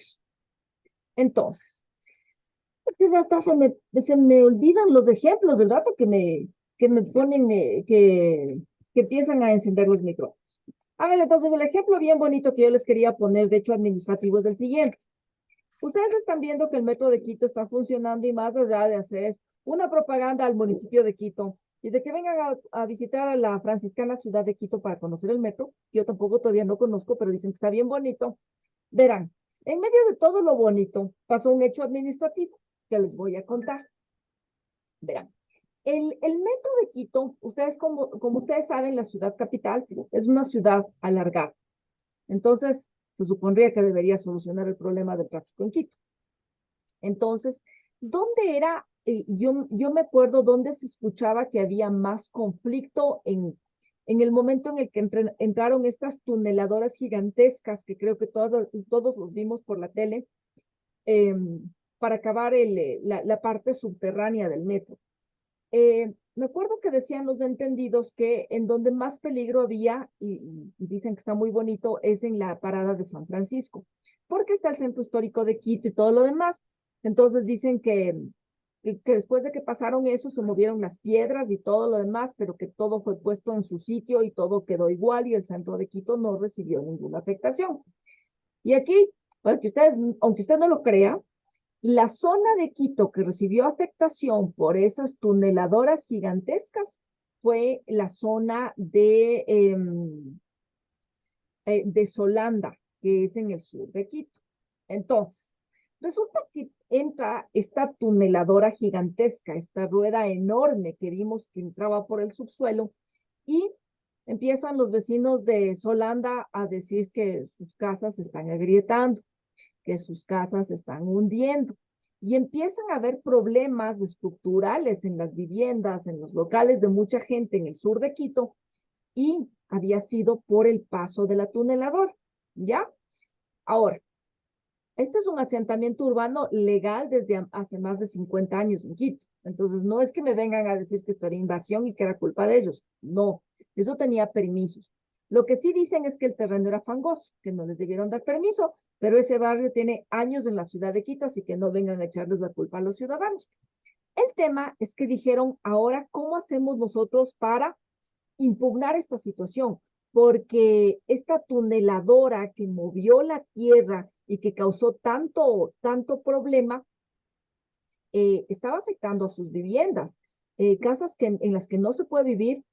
Entonces, es que hasta se me olvidan los ejemplos del rato que me ponen, que empiezan a encender los micrófonos. A ver, entonces el ejemplo bien bonito que yo les quería poner, de hecho administrativo, es el siguiente. Ustedes están viendo que el Metro de Quito está funcionando y más allá de hacer una propaganda al municipio de Quito y de que vengan a visitar a la franciscana ciudad de Quito para conocer el metro, que yo tampoco todavía no conozco, pero dicen que está bien bonito. Verán, en medio de todo lo bonito pasó un hecho administrativo que les voy a contar. Verán, el metro de Quito, ustedes como ustedes saben, la ciudad capital es una ciudad alargada. Entonces, se supondría que debería solucionar el problema del tráfico en Quito. Entonces, ¿dónde era? Yo me acuerdo dónde se escuchaba que había más conflicto en el momento en el que entraron estas tuneladoras gigantescas, que creo que todos los vimos por la tele, para acabar la parte subterránea del metro. Me acuerdo que decían los entendidos que en donde más peligro había, y dicen que está muy bonito, es en la parada de San Francisco, porque está el centro histórico de Quito y todo lo demás. Entonces dicen que después de que pasaron eso, se movieron las piedras y todo lo demás, pero que todo fue puesto en su sitio y todo quedó igual y el centro de Quito no recibió ninguna afectación. Y aquí, para que ustedes, aunque usted no lo crea, la zona de Quito que recibió afectación por esas tuneladoras gigantescas fue la zona de Solanda, que es en el sur de Quito. Entonces, resulta que entra esta tuneladora gigantesca, esta rueda enorme que vimos que entraba por el subsuelo, y empiezan los vecinos de Solanda a decir que sus casas se están agrietando, que sus casas se están hundiendo. Y empiezan a haber problemas estructurales en las viviendas, en los locales de mucha gente en el sur de Quito, y había sido por el paso de la tuneladora, ¿ya? Ahora, este es un asentamiento urbano legal desde hace más de 50 años en Quito. Entonces, no es que me vengan a decir que esto era invasión y que era culpa de ellos. No, eso tenía permisos. Lo que sí dicen es que el terreno era fangoso, que no les debieron dar permiso, pero ese barrio tiene años en la ciudad de Quito, así que no vengan a echarles la culpa a los ciudadanos. El tema es que dijeron, ahora, ¿cómo hacemos nosotros para impugnar esta situación? Porque esta tuneladora que movió la tierra y que causó tanto problema, estaba afectando a sus viviendas, casas en las que no se puede vivir,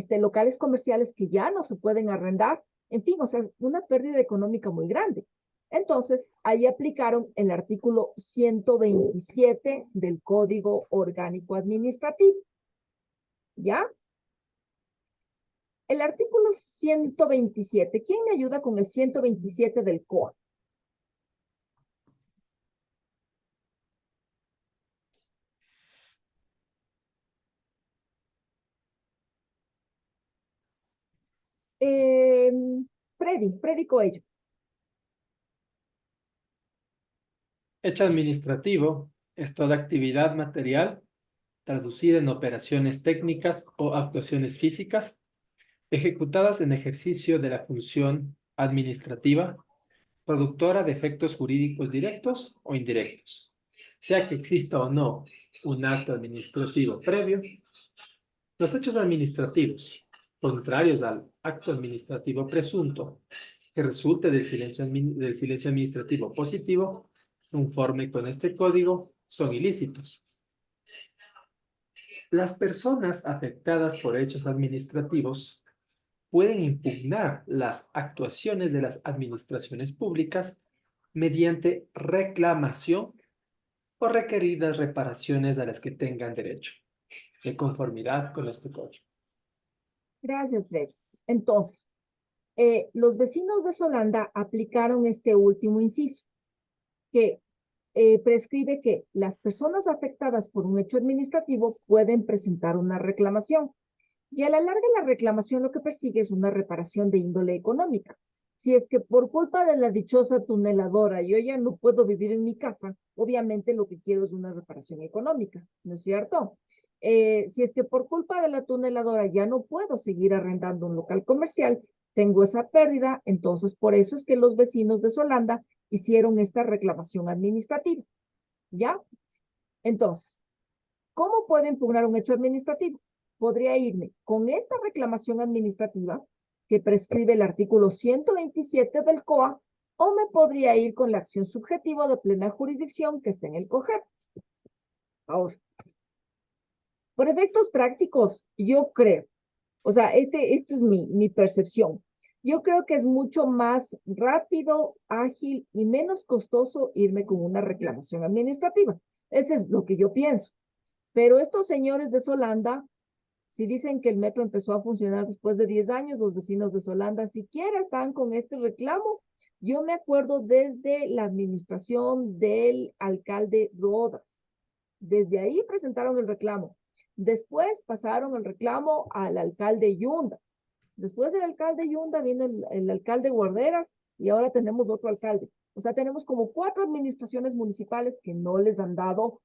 locales comerciales que ya no se pueden arrendar, en fin, o sea, una pérdida económica muy grande. Entonces, ahí aplicaron el artículo 127 del Código Orgánico Administrativo. ¿Ya? El artículo 127, ¿quién me ayuda con el 127 del COA? Freddy Coello. Hecho administrativo es toda actividad material traducida en operaciones técnicas o actuaciones físicas ejecutadas en ejercicio de la función administrativa, productora de efectos jurídicos directos o indirectos, sea que exista o no un acto administrativo previo. Los hechos administrativos, contrarios al acto administrativo presunto, que resulte del silencio administrativo positivo, conforme con este código, son ilícitos. Las personas afectadas por hechos administrativos pueden impugnar las actuaciones de las administraciones públicas mediante reclamación o requerir las reparaciones a las que tengan derecho, de conformidad con este código. Gracias, Freddy. Entonces, los vecinos de Solanda aplicaron este último inciso, que prescribe que las personas afectadas por un hecho administrativo pueden presentar una reclamación. Y a la larga la reclamación lo que persigue es una reparación de índole económica. Si es que por culpa de la dichosa tuneladora yo ya no puedo vivir en mi casa, obviamente lo que quiero es una reparación económica, ¿no es cierto? Si es que por culpa de la tuneladora ya no puedo seguir arrendando un local comercial, tengo esa pérdida, entonces por eso es que los vecinos de Solanda hicieron esta reclamación administrativa, ¿ya? Entonces, ¿cómo puedo impugnar un hecho administrativo? Podría irme con esta reclamación administrativa que prescribe el artículo 127 del COA, o me podría ir con la acción subjetiva de plena jurisdicción que está en el COGEP. Ahora, por efectos prácticos, yo creo, o sea, esto es mi percepción. Yo creo que es mucho más rápido, ágil y menos costoso irme con una reclamación administrativa. Eso es lo que yo pienso. Pero estos señores de Solanda, si dicen que el metro empezó a funcionar después de 10 años, los vecinos de Solanda siquiera están con este reclamo. Yo me acuerdo desde la administración del alcalde Rodas. Desde ahí presentaron el reclamo. Después pasaron el reclamo al alcalde Yunda. Después del alcalde Yunda vino el alcalde Guarderas y ahora tenemos otro alcalde. O sea, tenemos como 4 administraciones municipales que no les han dado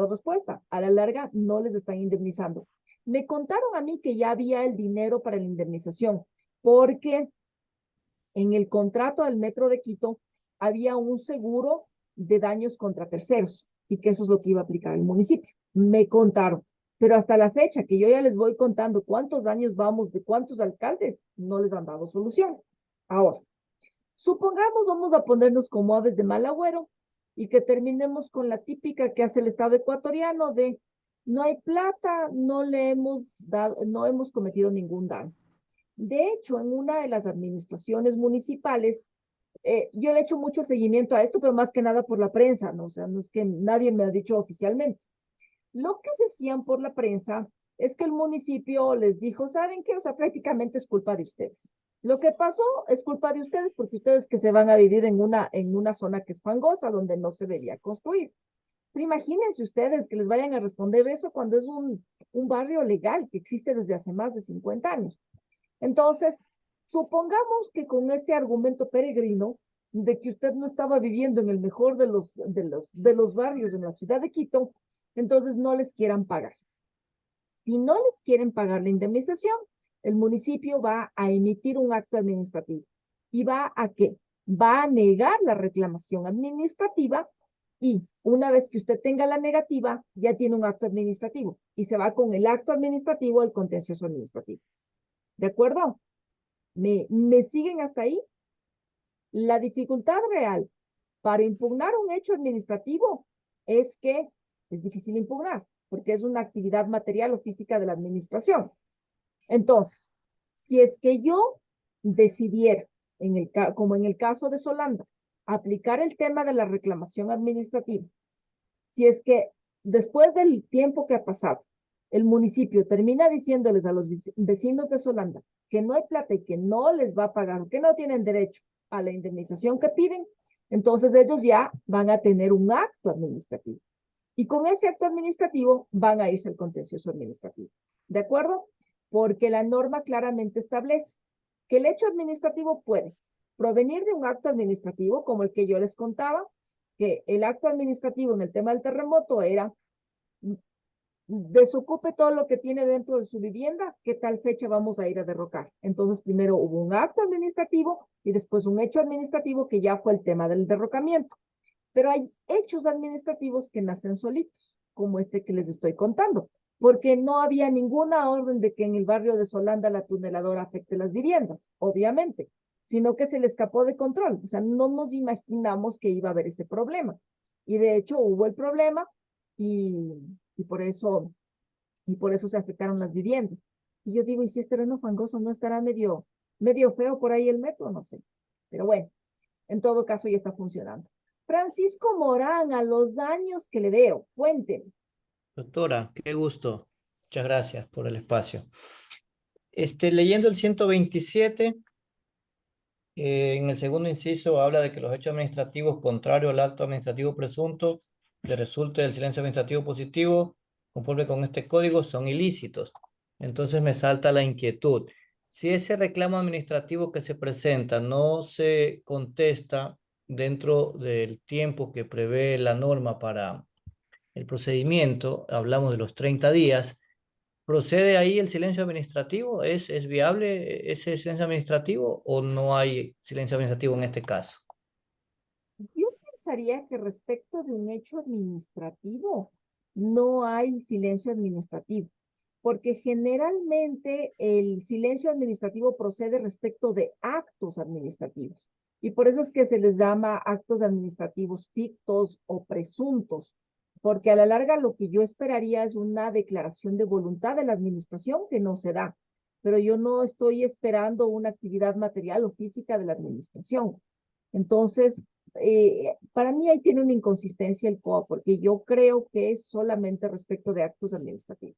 respuesta. A la larga no les están indemnizando. Me contaron a mí que ya había el dinero para la indemnización, porque en el contrato del Metro de Quito había un seguro de daños contra terceros y que eso es lo que iba a aplicar el municipio. Me contaron. Pero hasta la fecha, que yo ya les voy contando cuántos años vamos, de cuántos alcaldes, no les han dado solución. Ahora, supongamos vamos a ponernos como aves de mal agüero y que terminemos con la típica que hace el Estado ecuatoriano de no hay plata, no hemos cometido ningún daño. De hecho, en una de las administraciones municipales, yo le he hecho mucho seguimiento a esto, pero más que nada por la prensa, ¿no? O sea, no es que nadie me ha dicho oficialmente. Lo que decían por la prensa es que el municipio les dijo, ¿saben qué? O sea, prácticamente es culpa de ustedes. Lo que pasó es culpa de ustedes porque ustedes que se van a vivir en una zona que es fangosa, donde no se debía construir. Pero imagínense ustedes que les vayan a responder eso cuando es un barrio legal que existe desde hace más de 50 años. Entonces, supongamos que con este argumento peregrino de que usted no estaba viviendo en el mejor de los barrios en la ciudad de Quito, entonces no les quieran pagar. Si no les quieren pagar la indemnización, el municipio va a emitir un acto administrativo. ¿Y va a qué? Va a negar la reclamación administrativa y una vez que usted tenga la negativa, ya tiene un acto administrativo y se va con el acto administrativo al contencioso administrativo. ¿De acuerdo? ¿Me siguen hasta ahí? La dificultad real para impugnar un hecho administrativo es que es difícil impugnar, porque es una actividad material o física de la administración. Entonces, si es que yo decidiera, como en el caso de Solanda, aplicar el tema de la reclamación administrativa, si es que después del tiempo que ha pasado, el municipio termina diciéndoles a los vecinos de Solanda que no hay plata y que no les va a pagar, que no tienen derecho a la indemnización que piden, entonces ellos ya van a tener un acto administrativo. Y con ese acto administrativo van a irse al contencioso administrativo. ¿De acuerdo? Porque la norma claramente establece que el hecho administrativo puede provenir de un acto administrativo, como el que yo les contaba, que el acto administrativo en el tema del terremoto era desocupe todo lo que tiene dentro de su vivienda, ¿qué tal fecha vamos a ir a derrocar? Entonces, primero hubo un acto administrativo y después un hecho administrativo que ya fue el tema del derrocamiento. Pero hay hechos administrativos que nacen solitos, como este que les estoy contando, porque no había ninguna orden de que en el barrio de Solanda la tuneladora afecte las viviendas, obviamente, sino que se le escapó de control. O sea, no nos imaginamos que iba a haber ese problema. Y de hecho hubo el problema y por eso se afectaron las viviendas. Y yo digo, ¿y si es terreno fangoso no estará medio feo por ahí el metro? No sé. Pero bueno, en todo caso ya está funcionando. Francisco Morán, a los años que le veo, cuénteme. Doctora, qué gusto. Muchas gracias por el espacio. Leyendo el 127, en el segundo inciso habla de que los hechos administrativos contrarios al acto administrativo presunto le resulte del silencio administrativo positivo, conforme con este código, son ilícitos. Entonces me salta la inquietud. Si ese reclamo administrativo que se presenta no se contesta dentro del tiempo que prevé la norma para el procedimiento, hablamos de los 30 días, ¿procede ahí el silencio administrativo? ¿Es viable ese silencio administrativo o no hay silencio administrativo en este caso? Yo pensaría que respecto de un hecho administrativo no hay silencio administrativo, porque generalmente el silencio administrativo procede respecto de actos administrativos. Y por eso es que se les llama actos administrativos fictos o presuntos, porque a la larga lo que yo esperaría es una declaración de voluntad de la administración que no se da, pero yo no estoy esperando una actividad material o física de la administración. Entonces, para mí ahí tiene una inconsistencia el COA, porque yo creo que es solamente respecto de actos administrativos.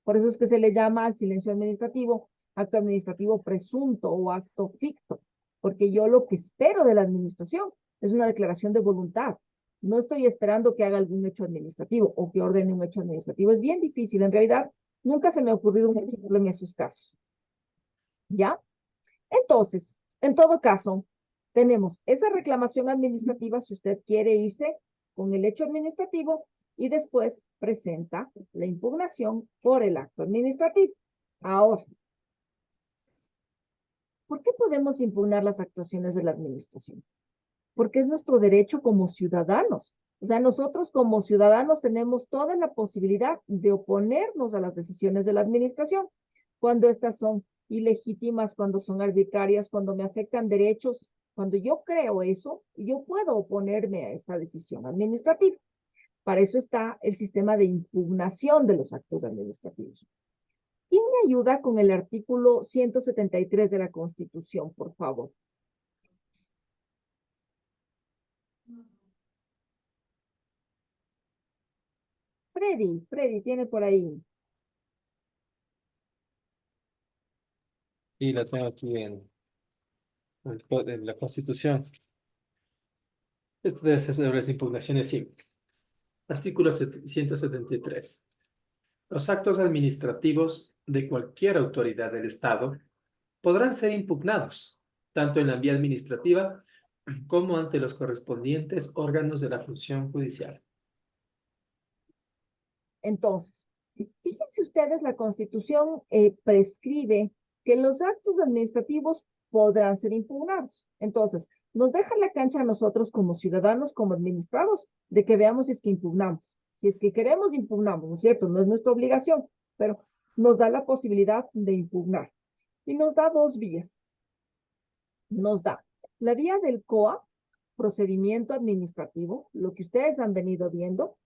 Por eso es que se le llama al silencio administrativo acto administrativo presunto o acto ficto, porque yo lo que espero de la administración es una declaración de voluntad. No estoy esperando que haga algún hecho administrativo o que ordene un hecho administrativo. Es bien difícil. En realidad, nunca se me ha ocurrido un ejemplo en esos casos. ¿Ya? Entonces, en todo caso, tenemos esa reclamación administrativa si usted quiere irse con el hecho administrativo y después presenta la impugnación por el acto administrativo. Ahora, ¿por qué podemos impugnar las actuaciones de la administración? Porque es nuestro derecho como ciudadanos. O sea, nosotros como ciudadanos tenemos toda la posibilidad de oponernos a las decisiones de la administración cuando estas son ilegítimas, cuando son arbitrarias, cuando me afectan derechos. Cuando yo creo eso, yo puedo oponerme a esta decisión administrativa. Para eso está el sistema de impugnación de los actos administrativos. ¿Quién me ayuda con el artículo 173 de la Constitución, por favor? Freddy, tiene por ahí. Sí, la tengo aquí en la Constitución. Esto debe ser sobre las impugnaciones, sí. Artículo 173. Los actos administrativos de cualquier autoridad del Estado podrán ser impugnados, tanto en la vía administrativa como ante los correspondientes órganos de la función judicial. Entonces, fíjense ustedes, la Constitución prescribe que los actos administrativos podrán ser impugnados. Entonces, nos deja la cancha a nosotros como ciudadanos, como administrados, de que veamos si es que impugnamos. Si es que queremos, impugnamos, ¿no es cierto? No es nuestra obligación, pero nos da la posibilidad de impugnar. Y nos da dos vías. Nos da la vía del COA, procedimiento administrativo, lo que ustedes han venido viendo.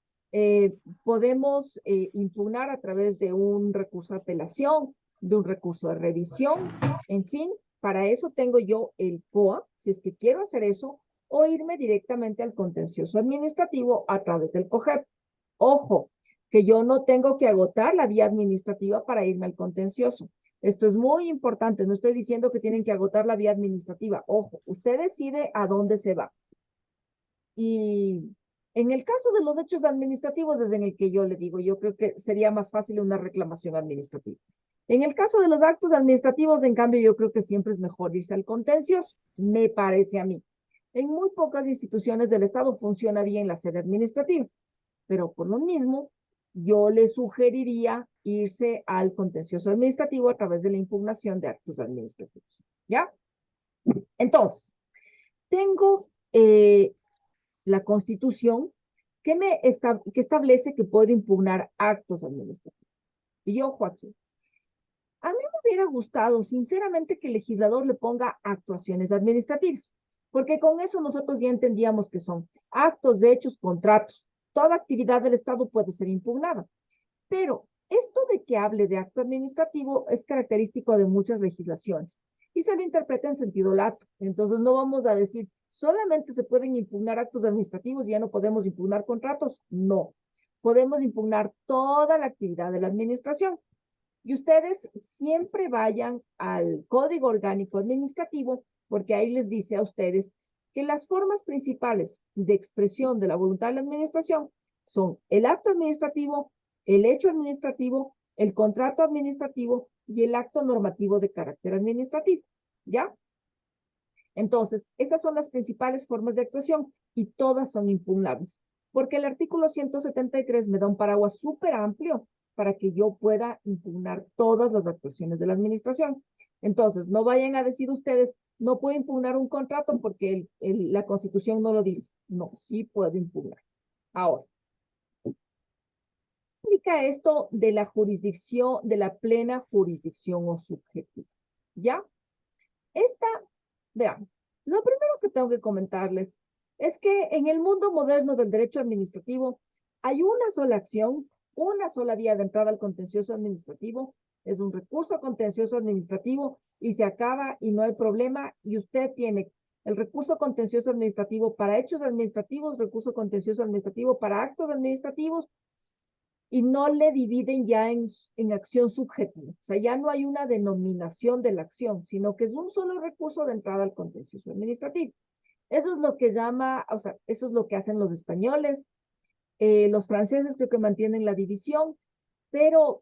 Podemos impugnar a través de un recurso de apelación, de un recurso de revisión, en fin, para eso tengo yo el COA, si es que quiero hacer eso, o irme directamente al contencioso administrativo a través del COGEP. Ojo, que yo no tengo que agotar la vía administrativa para irme al contencioso. Esto es muy importante, no estoy diciendo que tienen que agotar la vía administrativa. Ojo, usted decide a dónde se va. Y en el caso de los hechos administrativos, desde en el que yo le digo, yo creo que sería más fácil una reclamación administrativa. En el caso de los actos administrativos, en cambio, yo creo que siempre es mejor irse al contencioso, me parece a mí. En muy pocas instituciones del Estado funciona bien la sede administrativa, pero por lo mismo, yo le sugeriría irse al contencioso administrativo a través de la impugnación de actos administrativos. ¿Ya? Entonces, tengo la Constitución que establece que puedo impugnar actos administrativos. Y ojo aquí. A mí me hubiera gustado, sinceramente, que el legislador le ponga actuaciones administrativas, porque con eso nosotros ya entendíamos que son actos, hechos, contratos. Toda actividad del Estado puede ser impugnada. Pero Esto de que hable de acto administrativo es característico de muchas legislaciones y se le interpreta en sentido lato. Entonces no vamos a decir, solamente se pueden impugnar actos administrativos y ya no podemos impugnar contratos. No, podemos impugnar toda la actividad de la administración. Y ustedes siempre vayan al Código Orgánico Administrativo, porque ahí les dice a ustedes que las formas principales de expresión de la voluntad de la administración son el acto administrativo, el hecho administrativo, el contrato administrativo y el acto normativo de carácter administrativo, ¿ya? Entonces, esas son las principales formas de actuación y todas son impugnables, porque el artículo 173 me da un paraguas súper amplio para que yo pueda impugnar todas las actuaciones de la administración. Entonces, no vayan a decir ustedes, no puedo impugnar un contrato porque la Constitución no lo dice. No, sí puedo impugnar. Ahora, ¿qué implica esto de la jurisdicción, de la plena jurisdicción o subjetiva? ¿Ya? Vean, lo primero que tengo que comentarles es que en el mundo moderno del derecho administrativo hay una sola acción, una sola vía de entrada al contencioso administrativo, es un recurso contencioso administrativo y se acaba y no hay problema y usted tiene el recurso contencioso administrativo para hechos administrativos, recurso contencioso administrativo para actos administrativos y no le dividen ya en acción subjetiva. O sea, ya no hay una denominación de la acción, sino que es un solo recurso de entrada al contencioso administrativo. Eso es lo que llama, o sea, eso es lo que hacen los españoles, los franceses creo que mantienen la división, pero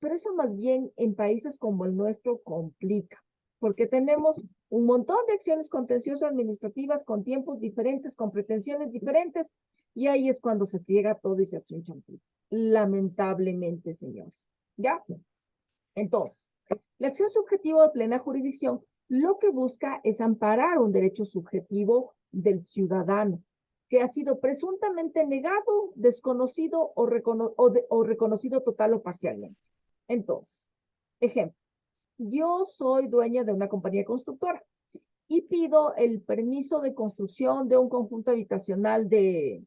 eso más bien en países como el nuestro complica, porque tenemos un montón de acciones contenciosas administrativas con tiempos diferentes, con pretensiones diferentes, y ahí es cuando se friega todo y se hace un champú. Lamentablemente, señores. ¿Ya? Entonces, la acción subjetiva de plena jurisdicción lo que busca es amparar un derecho subjetivo del ciudadano que ha sido presuntamente negado, desconocido o reconocido total o parcialmente. Entonces, ejemplo, yo soy dueña de una compañía constructora y pido el permiso de construcción de un conjunto habitacional de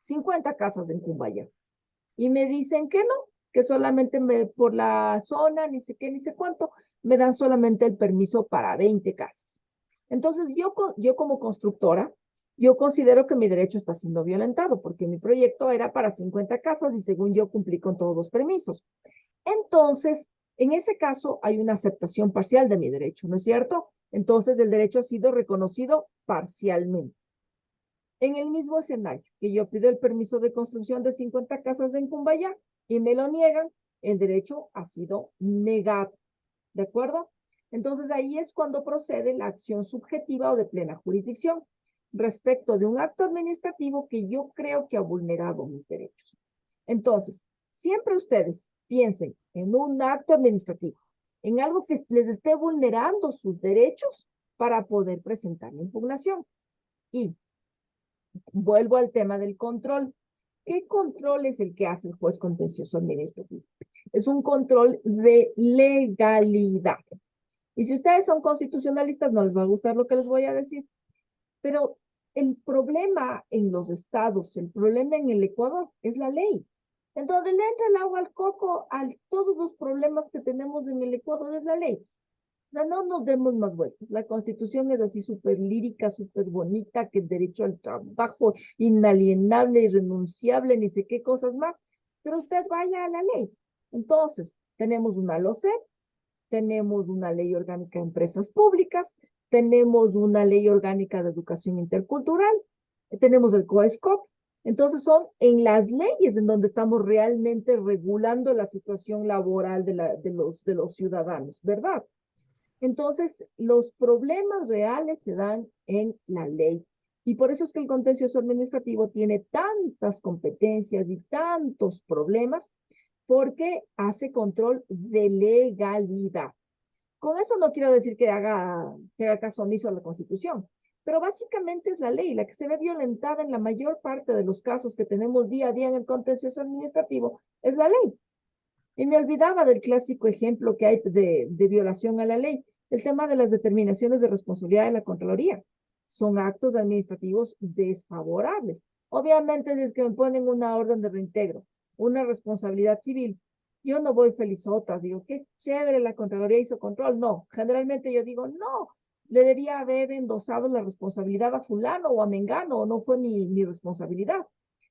50 casas en Cumbaya. Y me dicen que no, que solamente por la zona, ni sé qué, ni sé cuánto, me dan solamente el permiso para 20 casas. Entonces, yo como constructora, yo considero que mi derecho está siendo violentado, porque mi proyecto era para 50 casas y según yo cumplí con todos los permisos. Entonces, en ese caso, hay una aceptación parcial de mi derecho, ¿no es cierto? Entonces, el derecho ha sido reconocido parcialmente. En el mismo escenario, que yo pido el permiso de construcción de 50 casas en Cumbayá y me lo niegan, el derecho ha sido negado. ¿De acuerdo? Entonces ahí es cuando procede la acción subjetiva o de plena jurisdicción respecto de un acto administrativo que yo creo que ha vulnerado mis derechos. Entonces, siempre ustedes piensen en un acto administrativo, en algo que les esté vulnerando sus derechos para poder presentar la impugnación. Y vuelvo al tema del control. ¿Qué control es el que hace el juez contencioso administrativo? Es un control de legalidad. Y si ustedes son constitucionalistas, no les va a gustar lo que les voy a decir. Pero el problema en los estados, el problema en el Ecuador, es la ley. Entonces le entra el agua al coco a todos los problemas que tenemos en el Ecuador, es la ley. O sea, no nos demos más vueltas. La Constitución es así súper lírica, súper bonita, que el derecho al trabajo inalienable, irrenunciable, ni sé qué cosas más. Pero usted vaya a la ley. Entonces, tenemos una LOCEP, tenemos una ley orgánica de empresas públicas, tenemos una ley orgánica de educación intercultural, tenemos el COESCOP. Entonces, son en las leyes en donde estamos realmente regulando la situación laboral de los ciudadanos, ¿verdad? Entonces, los problemas reales se dan en la ley. Y por eso es que el contencioso administrativo tiene tantas competencias y tantos problemas, porque hace control de legalidad. Con eso no quiero decir que haga caso omiso a la Constitución, pero básicamente es la ley la que se ve violentada en la mayor parte de los casos que tenemos día a día en el contencioso administrativo, es la ley. Y me olvidaba del clásico ejemplo que hay de violación a la ley, el tema de las determinaciones de responsabilidad de la Contraloría. Son actos administrativos desfavorables. Obviamente, si es que me ponen una orden de reintegro una responsabilidad civil, yo no voy felizota, digo, qué chévere, la Contraloría hizo control. No, generalmente yo digo, no, le debía haber endosado la responsabilidad a fulano o a mengano, o no fue mi responsabilidad.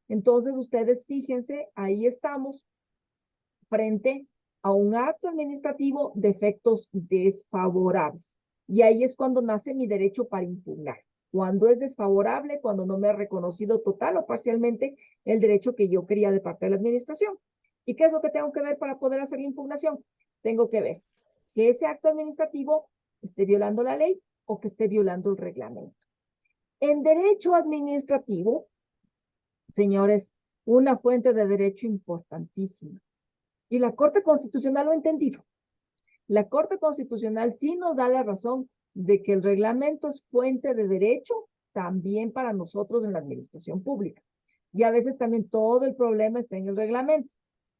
Entonces, ustedes fíjense, ahí estamos frente a un acto administrativo de efectos desfavorables. Y ahí es cuando nace mi derecho para impugnar. Cuando es desfavorable, cuando no me ha reconocido total o parcialmente el derecho que yo quería de parte de la administración. ¿Y qué es lo que tengo que ver para poder hacer la impugnación? Tengo que ver que ese acto administrativo esté violando la ley o que esté violando el reglamento. En derecho administrativo, señores, una fuente de derecho importantísima. Y la Corte Constitucional lo ha entendido. La Corte Constitucional sí nos da la razón de que el reglamento es fuente de derecho también para nosotros en la administración pública. Y a veces también todo el problema está en el reglamento.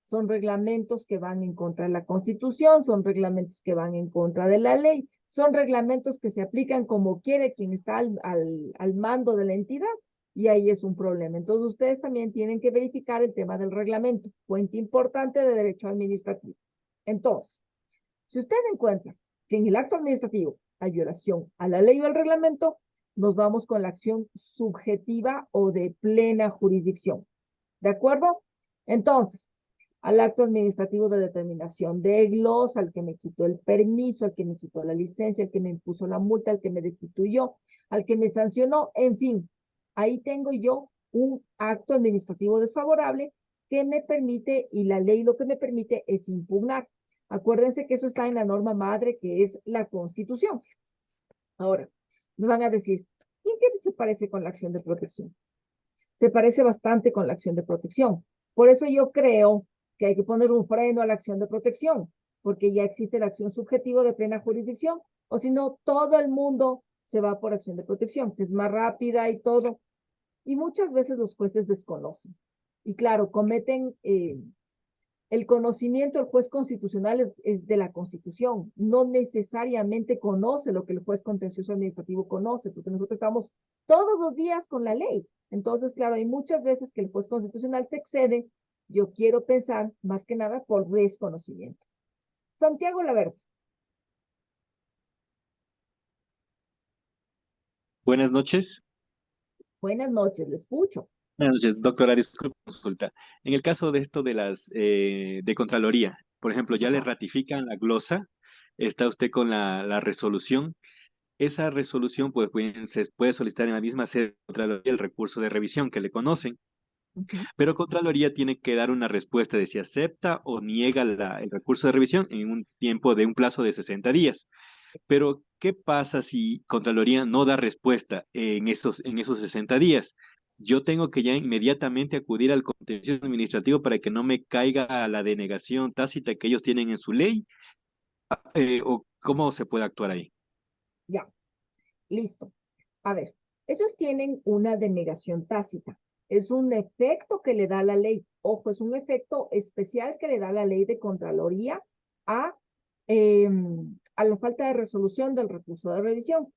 Son reglamentos que van en contra de la Constitución, son reglamentos que van en contra de la ley, son reglamentos que se aplican como quiere quien está al mando de la entidad, y ahí es un problema. Entonces, ustedes también tienen que verificar el tema del reglamento, fuente importante de derecho administrativo. Entonces, si usted encuentra que en el acto administrativo hay violación a la ley o al reglamento, nos vamos con la acción subjetiva o de plena jurisdicción. ¿De acuerdo? Entonces, al acto administrativo de determinación de glosa, al que me quitó el permiso, al que me quitó la licencia, al que me impuso la multa, al que me destituyó, al que me sancionó, en fin, ahí tengo yo un acto administrativo desfavorable que me permite, y la ley lo que me permite es impugnar. Acuérdense que eso está en la norma madre, que es la Constitución. Ahora, me van a decir, ¿y en qué se parece con la acción de protección? Se parece bastante con la acción de protección. Por eso yo creo que hay que poner un freno a la acción de protección, porque ya existe la acción subjetiva de plena jurisdicción, o si no, todo el mundo se va por acción de protección, que es más rápida y todo. Y muchas veces los jueces desconocen. Y claro, cometen el conocimiento, el juez constitucional es de la Constitución, no necesariamente conoce lo que el juez contencioso administrativo conoce, porque nosotros estamos todos los días con la ley. Entonces, claro, hay muchas veces que el juez constitucional se excede, yo quiero pensar, más que nada, por desconocimiento. Santiago Laverde. Buenas noches. Buenas noches, le escucho. Buenas noches, doctora, disculpe consulta. En el caso de esto de las de Contraloría, por ejemplo, ya le ratifican la glosa, está usted con la resolución. Esa resolución pues, se puede solicitar en la misma sede de Contraloría el recurso de revisión que le conocen, pero Contraloría tiene que dar una respuesta de si acepta o niega el recurso de revisión en un tiempo de un plazo de 60 días. Pero, ¿qué pasa si Contraloría no da respuesta en esos 60 días? Yo tengo que ya inmediatamente acudir al contencioso administrativo para que no me caiga la denegación tácita que ellos tienen en su ley, o cómo se puede actuar ahí. Ya, listo. A ver, ellos tienen una denegación tácita. Es un efecto que le da la ley. Ojo, es un efecto especial que le da la ley de Contraloría a la falta de resolución del recurso de revisión.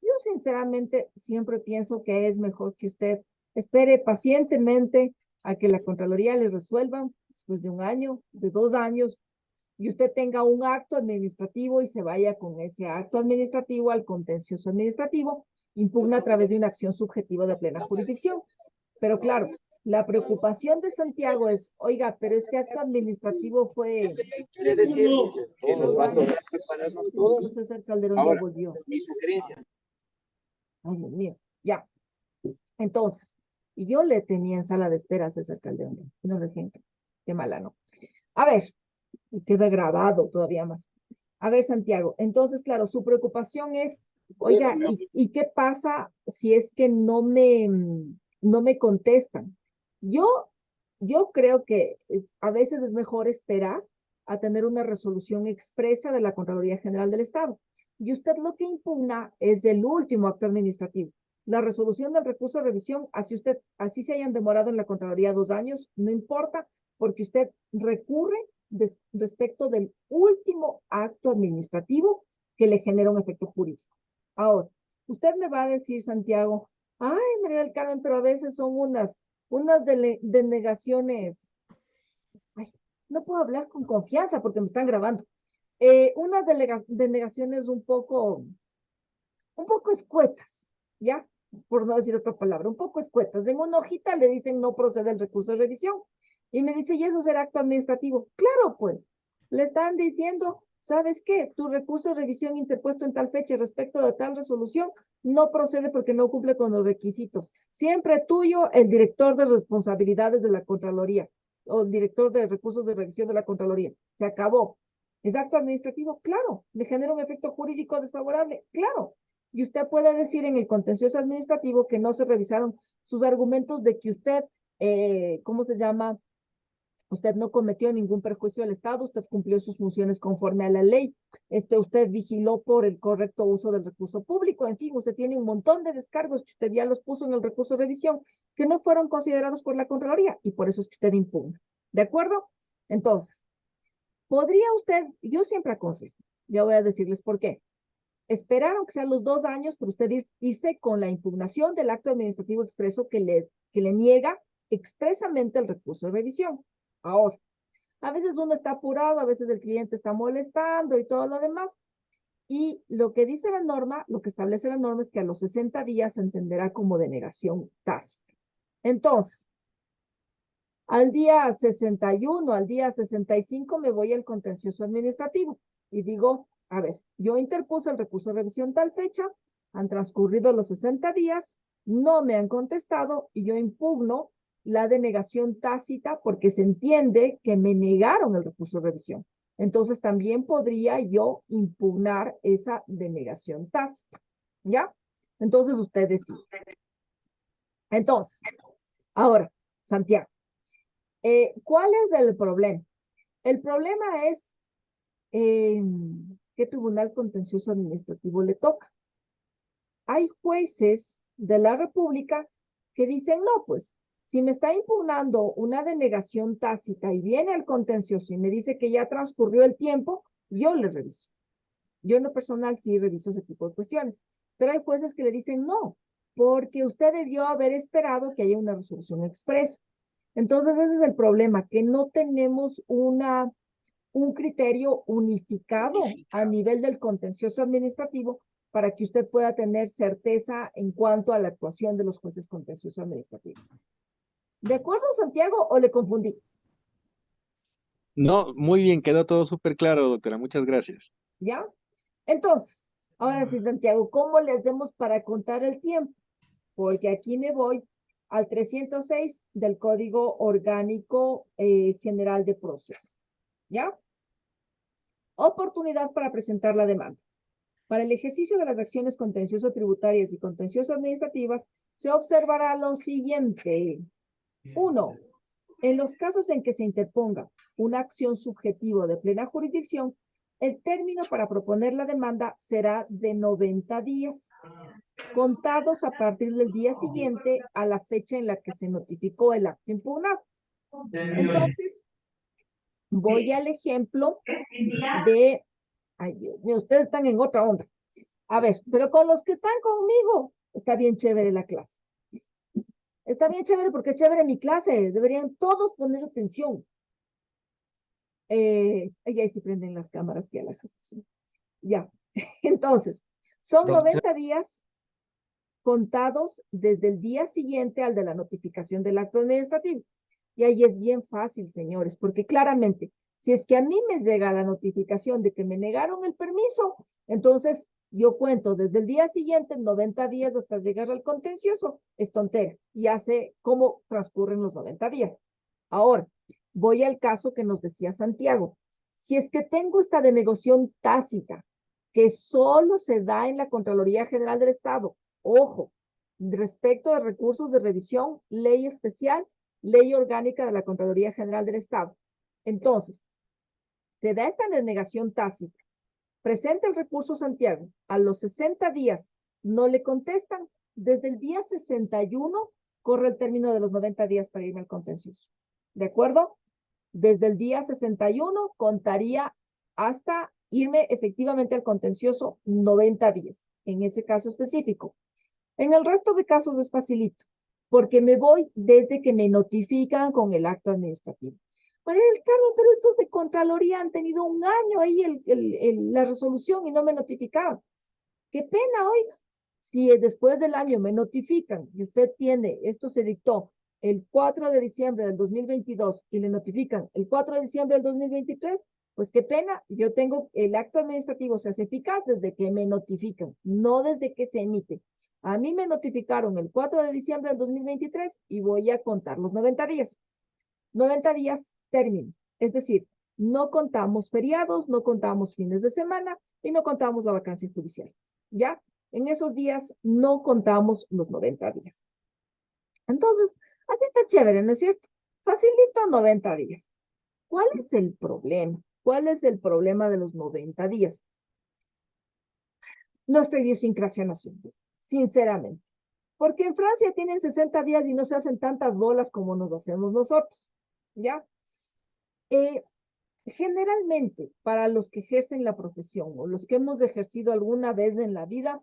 Yo sinceramente siempre pienso que es mejor que usted espere pacientemente a que la Contraloría le resuelva después de 1 año, de 2 años, y usted tenga un acto administrativo y se vaya con ese acto administrativo al contencioso administrativo, impugna a través de una acción subjetiva de plena jurisdicción. Pero claro, la preocupación de Santiago es, oiga, pero este acto administrativo fue... Quiere decir que nos va a tocar prepararnos todos. César Calderón ya volvió. Mi sugerencia. Ay, Dios mío, ya. Entonces, y yo le tenía en sala de espera a César Calderón. No le gente, qué mala, ¿no? A ver, y queda grabado todavía más. A ver, Santiago, entonces, claro, su preocupación es, oiga, ¿y qué pasa si es que no me contestan? Yo creo que a veces es mejor esperar a tener una resolución expresa de la Contraloría General del Estado. Y usted lo que impugna es el último acto administrativo. La resolución del recurso de revisión, así se hayan demorado en la Contraloría 2 años, no importa, porque usted recurre respecto del último acto administrativo que le genera un efecto jurídico. Ahora, usted me va a decir, Santiago, ay, María del Carmen, pero a veces son unas denegaciones No puedo hablar con confianza porque me están grabando. Unas denegaciones un poco escuetas, ¿ya? Por no decir otra palabra, un poco escuetas. En una hojita le dicen no procede el recurso de revisión. Y me dice, ¿y eso será acto administrativo? Claro, pues. Le están diciendo, ¿sabes qué? Tu recurso de revisión interpuesto en tal fecha respecto de tal resolución no procede porque no cumple con los requisitos. Siempre tuyo, el director de responsabilidades de la Contraloría o el director de recursos de revisión de la Contraloría. Se acabó. ¿Es acto administrativo? Claro. ¿Me genera un efecto jurídico desfavorable? Claro. Y usted puede decir en el contencioso administrativo que no se revisaron sus argumentos de que usted, ¿cómo se llama? Usted no cometió ningún perjuicio al Estado, usted cumplió sus funciones conforme a la ley, usted vigiló por el correcto uso del recurso público, en fin, usted tiene un montón de descargos que usted ya los puso en el recurso de revisión que no fueron considerados por la Contraloría y por eso es que usted impugna. ¿De acuerdo? Entonces, podría usted, yo siempre aconsejo, ya voy a decirles por qué. Esperaron que sean los 2 años para usted irse con la impugnación del acto administrativo expreso que le niega expresamente el recurso de revisión. Ahora, a veces uno está apurado, a veces el cliente está molestando y todo lo demás. Y lo que dice la norma, lo que establece la norma es que a los 60 días se entenderá como denegación tácita. Entonces, al día 61, al día 65 me voy al contencioso administrativo y digo, a ver, yo interpuse el recurso de revisión tal fecha, han transcurrido los 60 días, no me han contestado y yo impugno la denegación tácita porque se entiende que me negaron el recurso de revisión. Entonces también podría yo impugnar esa denegación tácita, ¿ya? Entonces usted decide. Entonces, ahora, Santiago, ¿cuál es el problema? El problema es ¿qué tribunal contencioso administrativo le toca? Hay jueces de la República que dicen, no, pues, si me está impugnando una denegación tácita y viene al contencioso y me dice que ya transcurrió el tiempo, yo le reviso. Yo en lo personal sí reviso ese tipo de cuestiones. Pero hay jueces que le dicen, no, porque usted debió haber esperado que haya una resolución expresa. Entonces ese es el problema, que no tenemos un criterio unificado a nivel del contencioso administrativo para que usted pueda tener certeza en cuanto a la actuación de los jueces contenciosos administrativos. ¿De acuerdo, Santiago, o le confundí? No, muy bien, quedó todo súper claro, doctora. Muchas gracias. ¿Ya? Entonces, ahora sí, Santiago, ¿cómo le hacemos para contar el tiempo? Porque aquí me voy al 306 del Código Orgánico General de Proceso. ¿Ya? Oportunidad para presentar la demanda. Para el ejercicio de las acciones contencioso-tributarias y contencioso-administrativas, se observará lo siguiente. 1. En los casos en que se interponga una acción subjetiva de plena jurisdicción, el término para proponer la demanda será de 90 días, contados a partir del día siguiente a la fecha en la que se notificó el acto impugnado. Entonces, voy al ejemplo de... Ay, Dios mío, ustedes están en otra onda. A ver, pero con los que están conmigo, está bien chévere la clase. Está bien chévere porque es chévere mi clase. Deberían todos poner atención. Ahí sí prenden las cámaras que a la gestación. Ya. Entonces, son 90 días contados desde el día siguiente al de la notificación del acto administrativo. Y ahí es bien fácil, señores, porque claramente, si es que a mí me llega la notificación de que me negaron el permiso, entonces yo cuento desde el día siguiente, 90 días hasta llegar al contencioso, es tontera, y hace cómo transcurren los 90 días. Ahora, voy al caso que nos decía Santiago. Si es que tengo esta denegación tácita, que solo se da en la Contraloría General del Estado, ojo, respecto de recursos de revisión, ley especial, ley orgánica de la Contraloría General del Estado. Entonces, se da esta denegación tácita, presenta el recurso Santiago, a los 60 días no le contestan, desde el día 61 corre el término de los 90 días para irme al contencioso. ¿De acuerdo? Desde el día 61 contaría hasta irme efectivamente al contencioso 90 días, en ese caso específico. En el resto de casos es facilito, porque me voy desde que me notifican con el acto administrativo. María del Carmen, pero estos de Contraloría han tenido un año ahí la resolución y no me notificaban. Qué pena, oiga. Si después del año me notifican y usted tiene, esto se dictó el 4 de diciembre del 2022 y le notifican el 4 de diciembre del 2023, pues qué pena, yo tengo el acto administrativo, se hace eficaz desde que me notifican, no desde que se emite. A mí me notificaron el 4 de diciembre del 2023 y voy a contar los 90 días. 90 días término, es decir, no contamos feriados, no contamos fines de semana y no contamos la vacancia judicial. ¿Ya? En esos días no contamos los 90 días. Entonces, así está chévere, ¿no es cierto? Facilito 90 días. ¿Cuál es el problema? ¿Cuál es el problema de los 90 días? Nuestra idiosincrasia nacional, sinceramente. Porque en Francia tienen 60 días y no se hacen tantas bolas como nos hacemos nosotros. ¿Ya? Generalmente, para los que ejercen la profesión o los que hemos ejercido alguna vez en la vida,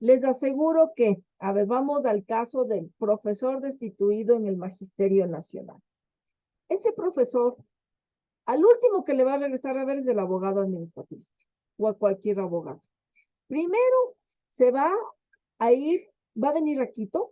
les aseguro que, a ver, vamos al caso del profesor destituido en el Magisterio Nacional. Ese profesor, al último que le va a regresar a ver es el abogado administrativista o a cualquier abogado. Primero se va a ir, va a venir a Quito,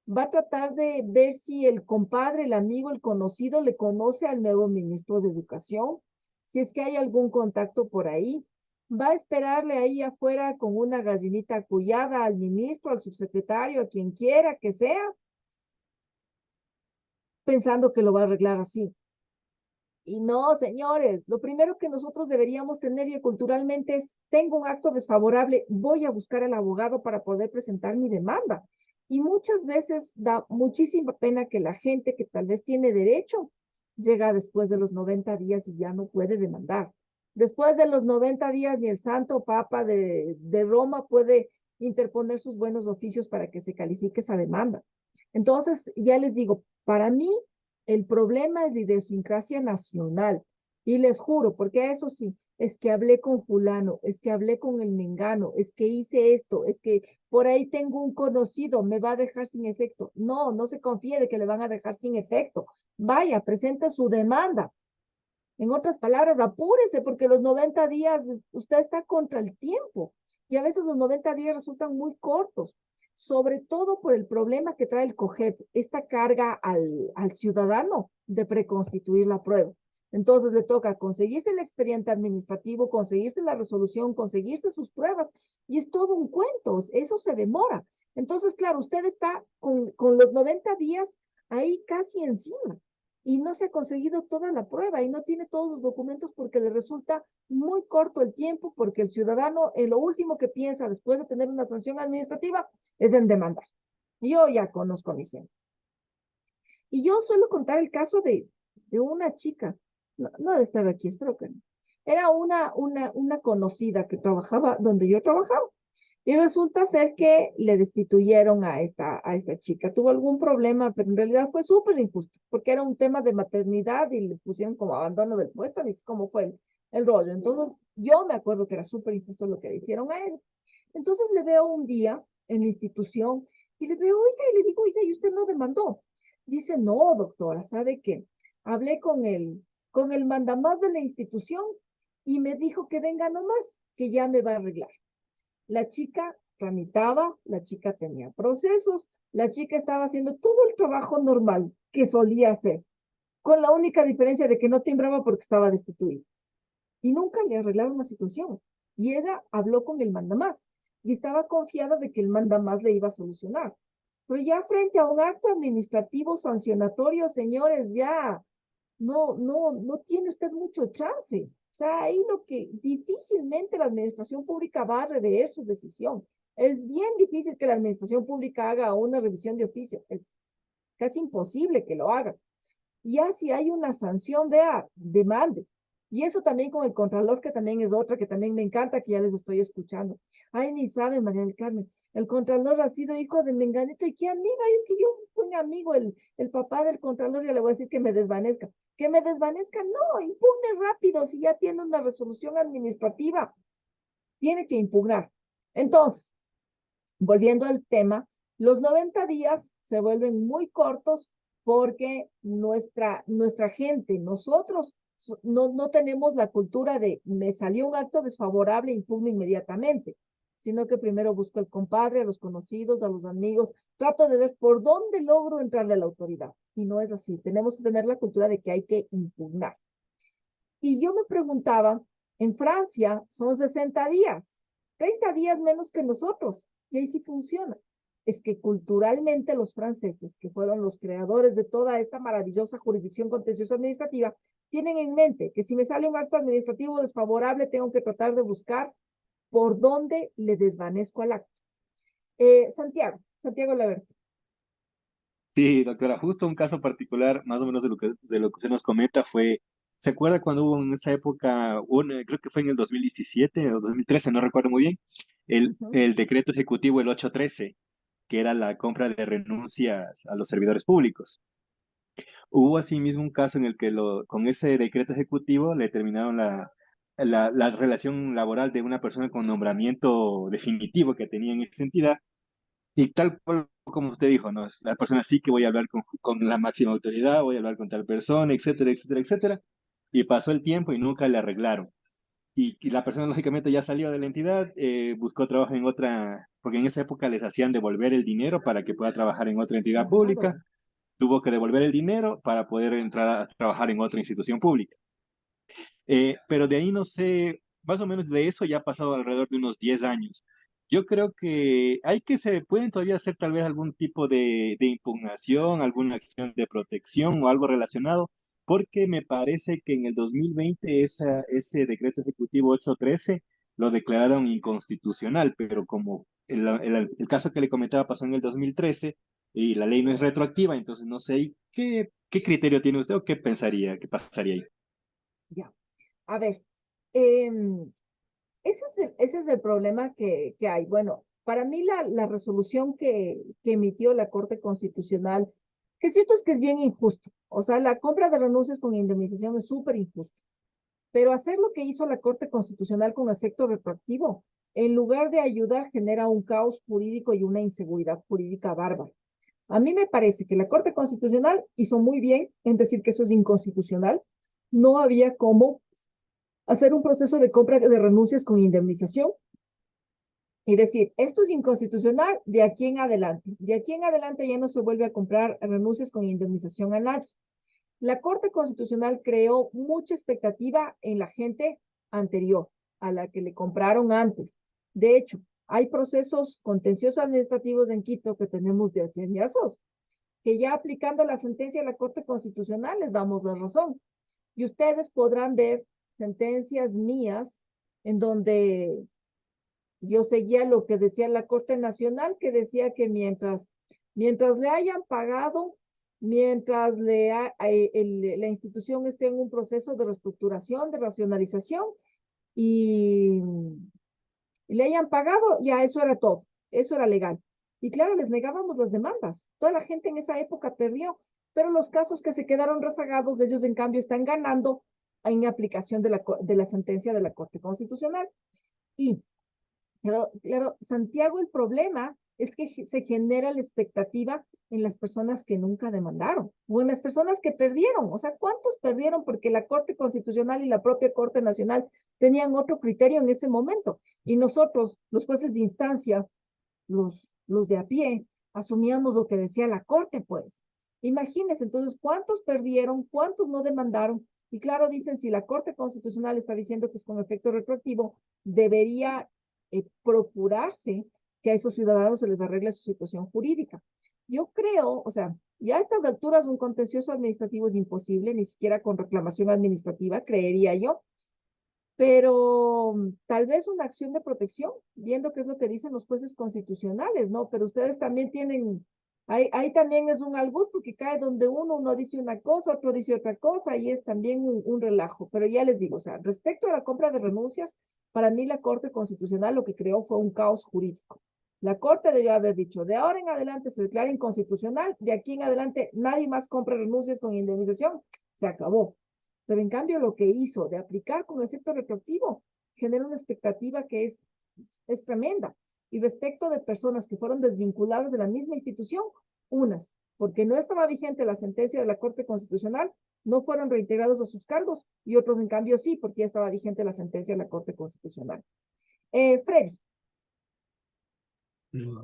va a tratar de ver si el compadre, el amigo, el conocido le conoce al nuevo ministro de Educación, si es que hay algún contacto por ahí. Va a esperarle ahí afuera con una gallinita acullada al ministro, al subsecretario, a quien quiera que sea, pensando que lo va a arreglar así. Y no, señores, lo primero que nosotros deberíamos tener y culturalmente es, tengo un acto desfavorable, voy a buscar al abogado para poder presentar mi demanda. Y muchas veces da muchísima pena que la gente que tal vez tiene derecho llega después de los 90 días y ya no puede demandar. Después de los 90 días ni el Santo Papa de Roma puede interponer sus buenos oficios para que se califique esa demanda. Entonces, ya les digo, para mí el problema es la idiosincrasia nacional. Y les juro, porque eso sí, es que hablé con fulano, es que hablé con el mengano, es que hice esto, es que por ahí tengo un conocido, me va a dejar sin efecto. No, no se confíe de que le van a dejar sin efecto. Vaya, presente su demanda. En otras palabras, apúrese porque los 90 días usted está contra el tiempo y a veces los 90 días resultan muy cortos, sobre todo por el problema que trae el COGEP, esta carga al ciudadano de preconstituir la prueba. Entonces le toca conseguirse el expediente administrativo, conseguirse la resolución, conseguirse sus pruebas y es todo un cuento, eso se demora. Entonces, claro, usted está con los 90 días ahí casi encima y no se ha conseguido toda la prueba y no tiene todos los documentos porque le resulta muy corto el tiempo, porque el ciudadano en lo último que piensa después de tener una sanción administrativa es en demandar. Yo ya conozco mi gente. Y yo suelo contar el caso de una chica, no debe estar aquí, espero que no. Era una conocida que trabajaba donde yo trabajaba. Y resulta ser que le destituyeron a esta chica. Tuvo algún problema, pero en realidad fue súper injusto, porque era un tema de maternidad y le pusieron como abandono del puesto, ni sé cómo fue el rollo. Entonces, yo me acuerdo que era súper injusto lo que le hicieron a él. Entonces le veo un día en la institución y le veo, oiga, y le digo, oiga, ¿y usted no demandó? Dice, no, doctora, ¿sabe qué? Hablé con el mandamás de la institución y me dijo que venga nomás, que ya me va a arreglar. La chica tramitaba, la chica tenía procesos, la chica estaba haciendo todo el trabajo normal que solía hacer, con la única diferencia de que no timbraba porque estaba destituida. Y nunca le arreglaron la situación. Y ella habló con el mandamás y estaba confiada de que el mandamás le iba a solucionar. Pero ya frente a un acto administrativo sancionatorio, señores, ya no tiene usted mucho chance. O sea, ahí lo que difícilmente la administración pública va a rever su decisión. Es bien difícil que la administración pública haga una revisión de oficio. Es casi imposible que lo haga. Y ya si hay una sanción, vea, demande. Y eso también con el Contralor, que también es otra que también me encanta, que ya les estoy escuchando. Ay, ni sabe, María del Carmen. El Contralor ha sido hijo de Menganito. ¿Y qué amiga? Yo un amigo, el papá del Contralor, ya le voy a decir que me desvanezca. Que me desvanezca, no, impugne rápido. Si ya tiene una resolución administrativa, tiene que impugnar. Entonces, volviendo al tema, los 90 días se vuelven muy cortos porque nuestra gente, nosotros, no tenemos la cultura de me salió un acto desfavorable, impugno inmediatamente, sino que primero busco al compadre, a los conocidos, a los amigos, trato de ver por dónde logro entrarle a la autoridad. Y no es así, tenemos que tener la cultura de que hay que impugnar. Y yo me preguntaba, en Francia son 60 días, 30 días menos que nosotros, y ahí sí funciona. Es que culturalmente los franceses, que fueron los creadores de toda esta maravillosa jurisdicción contenciosa administrativa, tienen en mente que si me sale un acto administrativo desfavorable, tengo que tratar de buscar por dónde le desvanezco al acto. Santiago Laverde. Sí, doctora, justo un caso particular, más o menos de lo que usted nos comenta, fue, ¿se acuerda cuando hubo en esa época, creo que fue en el 2017 o 2013, no recuerdo muy bien, el decreto ejecutivo, el 813, que era la compra de renuncias a los servidores públicos? Hubo asimismo un caso en el que con ese decreto ejecutivo le terminaron la relación laboral de una persona con nombramiento definitivo que tenía en esa entidad. Y tal cual como usted dijo, ¿no? La persona sí que voy a hablar con la máxima autoridad, voy a hablar con tal persona, etcétera, etcétera, etcétera. Y pasó el tiempo y nunca le arreglaron. Y la persona lógicamente ya salió de la entidad, buscó trabajo en otra, porque en esa época les hacían devolver el dinero para que pueda trabajar en otra entidad pública. Tuvo que devolver el dinero para poder entrar a trabajar en otra institución pública. Pero de ahí no sé, más o menos de eso ya ha pasado alrededor de unos 10 años. Yo creo que se pueden todavía hacer tal vez algún tipo de impugnación, alguna acción de protección o algo relacionado, porque me parece que en el 2020 ese decreto ejecutivo 813 lo declararon inconstitucional, pero como el caso que le comentaba pasó en el 2013 y la ley no es retroactiva, entonces no sé qué criterio tiene usted o qué pensaría que pasaría ahí. Ya. A ver, ese es el problema que hay. Bueno, para mí la resolución que emitió la Corte Constitucional, que cierto es que es bien injusto. O sea, la compra de renuncias con indemnización es súper injusto. Pero hacer lo que hizo la Corte Constitucional con efecto retroactivo, en lugar de ayudar, genera un caos jurídico y una inseguridad jurídica bárbara. A mí me parece que la Corte Constitucional hizo muy bien en decir que eso es inconstitucional. No había cómo hacer un proceso de compra de renuncias con indemnización y decir, esto es inconstitucional de aquí en adelante. De aquí en adelante ya no se vuelve a comprar renuncias con indemnización a nadie. La Corte Constitucional creó mucha expectativa en la gente anterior, a la que le compraron antes. De hecho, hay procesos contenciosos administrativos en Quito que tenemos de hacendiazos, que ya aplicando la sentencia de la Corte Constitucional les damos la razón. Y ustedes podrán ver sentencias mías en donde yo seguía lo que decía la Corte Nacional, que decía que mientras le hayan pagado, mientras la institución esté en un proceso de reestructuración, de racionalización, y le hayan pagado, ya eso era todo, eso era legal. Y claro, les negábamos las demandas. Toda la gente en esa época perdió, pero los casos que se quedaron rezagados, ellos en cambio están ganando en aplicación de la sentencia de la Corte Constitucional. Y claro, Santiago, el problema es que se genera la expectativa en las personas que nunca demandaron o en las personas que perdieron. O sea, ¿cuántos perdieron porque la Corte Constitucional y la propia Corte Nacional tenían otro criterio en ese momento? Y nosotros, los jueces de instancia, los de a pie, asumíamos lo que decía la Corte, pues. Imagínense, entonces, ¿cuántos perdieron? ¿Cuántos no demandaron? Y claro, dicen, si la Corte Constitucional está diciendo que es con efecto retroactivo, debería procurarse que a esos ciudadanos se les arregle su situación jurídica. Yo creo, o sea, ya a estas alturas un contencioso administrativo es imposible, ni siquiera con reclamación administrativa, creería yo, pero tal vez una acción de protección, viendo qué es lo que dicen los jueces constitucionales, ¿no? Pero ustedes también tienen, ahí también es un albur, porque cae donde uno dice una cosa, otro dice otra cosa, y es también un relajo. Pero ya les digo, o sea, respecto a la compra de renuncias, para mí la Corte Constitucional lo que creó fue un caos jurídico. La Corte debió haber dicho, de ahora en adelante se declara inconstitucional, de aquí en adelante nadie más compra renuncias con indemnización, se acabó. Pero en cambio lo que hizo de aplicar con efecto retroactivo genera una expectativa que es tremenda. Y respecto de personas que fueron desvinculadas de la misma institución, unas porque no estaba vigente la sentencia de la Corte Constitucional, no fueron reintegrados a sus cargos, y otros en cambio sí, porque ya estaba vigente la sentencia de la Corte Constitucional. Freddy.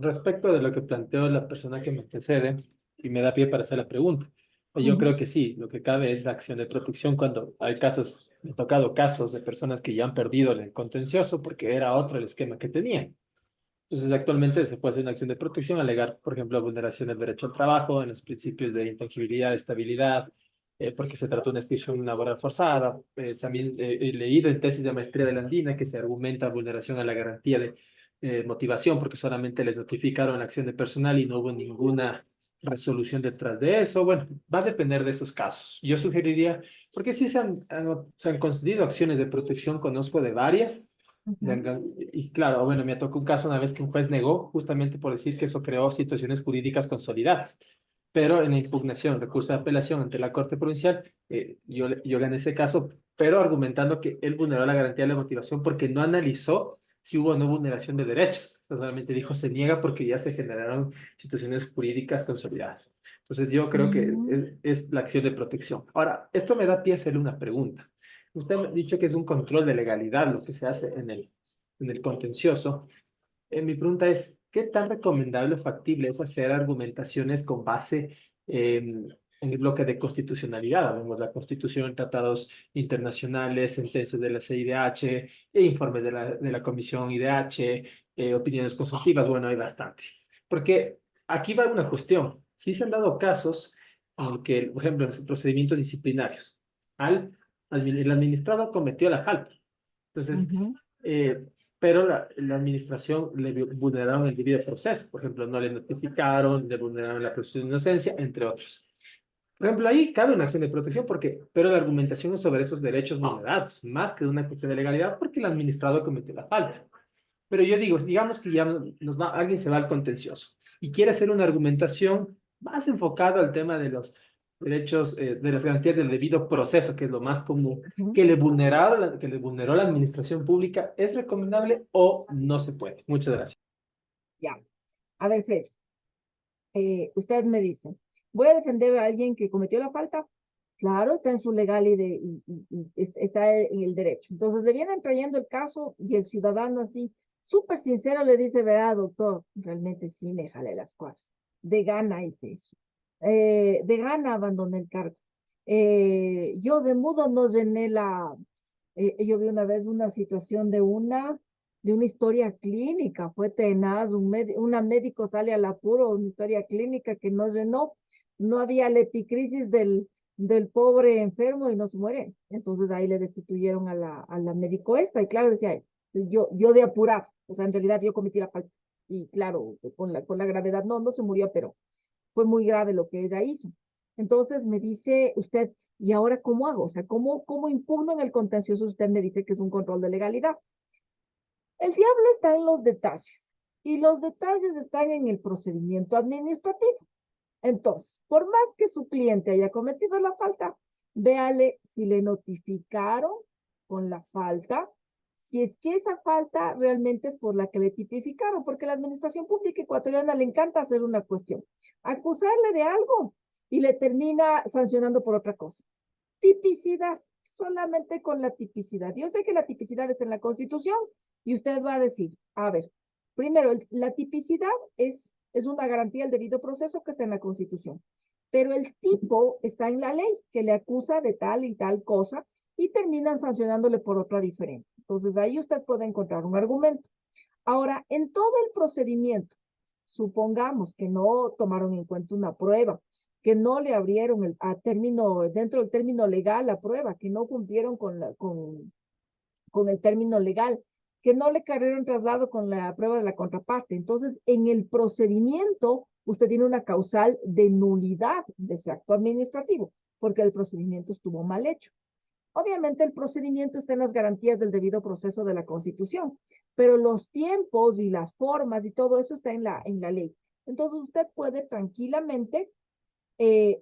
Respecto de lo que planteó la persona que me antecede, y me da pie para hacer la pregunta, yo creo que sí, lo que cabe es la acción de protección cuando hay casos, me ha tocado casos de personas que ya han perdido el contencioso porque era otro el esquema que tenían. Entonces, actualmente se puede hacer una acción de protección, alegar, por ejemplo, vulneración del derecho al trabajo, en los principios de intangibilidad, estabilidad, porque se trató de una expulsión laboral forzada. También he leído en tesis de maestría de la Andina que se argumenta vulneración a la garantía de motivación, porque solamente les notificaron la acción de personal y no hubo ninguna resolución detrás de eso. Bueno, va a depender de esos casos. Yo sugeriría, porque sí se han concedido acciones de protección, conozco de varias. Y claro, bueno, me tocó un caso una vez que un juez negó justamente por decir que eso creó situaciones jurídicas consolidadas. Pero en la impugnación, recurso de apelación ante la Corte Provincial, yo gané ese caso, pero argumentando que él vulneró la garantía de la motivación porque no analizó si hubo o no vulneración de derechos. O sea, solamente dijo se niega porque ya se generaron situaciones jurídicas consolidadas. Entonces yo creo que es la acción de protección. Ahora, esto me da pie a hacerle una pregunta. Usted me ha dicho que es un control de legalidad lo que se hace en el contencioso. Mi pregunta es, ¿qué tan recomendable o factible es hacer argumentaciones con base en el bloque de constitucionalidad? Vemos la Constitución, tratados internacionales, sentencias de la CIDH, informes de la Comisión IDH, opiniones consultivas. Bueno, hay bastante. Porque aquí va una cuestión. Sí se han dado casos en que, por ejemplo, en los procedimientos disciplinarios, el administrado cometió la falta. Entonces, pero la administración le vulneraron el debido proceso. Por ejemplo, no le notificaron, le vulneraron la presunción de inocencia, entre otros. Por ejemplo, ahí cabe una acción de protección, pero la argumentación es sobre esos derechos vulnerados, más que de una cuestión de legalidad, porque el administrado cometió la falta. Pero yo digo, digamos que ya alguien se va al contencioso y quiere hacer una argumentación más enfocada al tema de los derechos, de las garantías del debido proceso, que es lo más común, que le vulneró la administración pública, ¿es recomendable o no se puede? Muchas gracias. Ya. A ver, Fred, usted me dice, ¿voy a defender a alguien que cometió la falta? Claro, está en su legal y está en el derecho. Entonces le vienen trayendo el caso y el ciudadano así, súper sincero, le dice, verá, doctor, realmente sí me jalé las cuadras. De gana hice eso. De gana abandoné el cargo. Yo de mudo no llené yo vi una vez una situación de una historia clínica, fue tenaz, una médico sale al apuro, una historia clínica que no llenó, no había la epicrisis del pobre enfermo y no se muere. Entonces ahí le destituyeron a la médico esta, y claro, decía, yo de apurar, o sea, en realidad yo cometí la falta, y claro, con la gravedad, no se murió, pero fue muy grave lo que ella hizo. Entonces me dice usted, ¿y ahora cómo hago? O sea, ¿cómo impugno en el contencioso? Usted me dice que es un control de legalidad. El diablo está en los detalles, y los detalles están en el procedimiento administrativo. Entonces, por más que su cliente haya cometido la falta, véale si le notificaron con la falta, si es que esa falta realmente es por la que le tipificaron, porque la administración pública ecuatoriana le encanta hacer una cuestión, acusarle de algo y le termina sancionando por otra cosa. Tipicidad, solamente con la tipicidad. Yo sé que la tipicidad está en la Constitución y usted va a decir, a ver, primero, la tipicidad es una garantía del debido proceso que está en la Constitución, pero el tipo está en la ley, que le acusa de tal y tal cosa y terminan sancionándole por otra diferente. Entonces ahí usted puede encontrar un argumento. Ahora, en todo el procedimiento, supongamos que no tomaron en cuenta una prueba, que no le abrieron dentro del término legal la prueba, que no cumplieron con el término legal, que no le cargaron traslado con la prueba de la contraparte. Entonces, en el procedimiento, usted tiene una causal de nulidad de ese acto administrativo, porque el procedimiento estuvo mal hecho. Obviamente, el procedimiento está en las garantías del debido proceso de la Constitución, pero los tiempos y las formas y todo eso está en la ley. Entonces, usted puede tranquilamente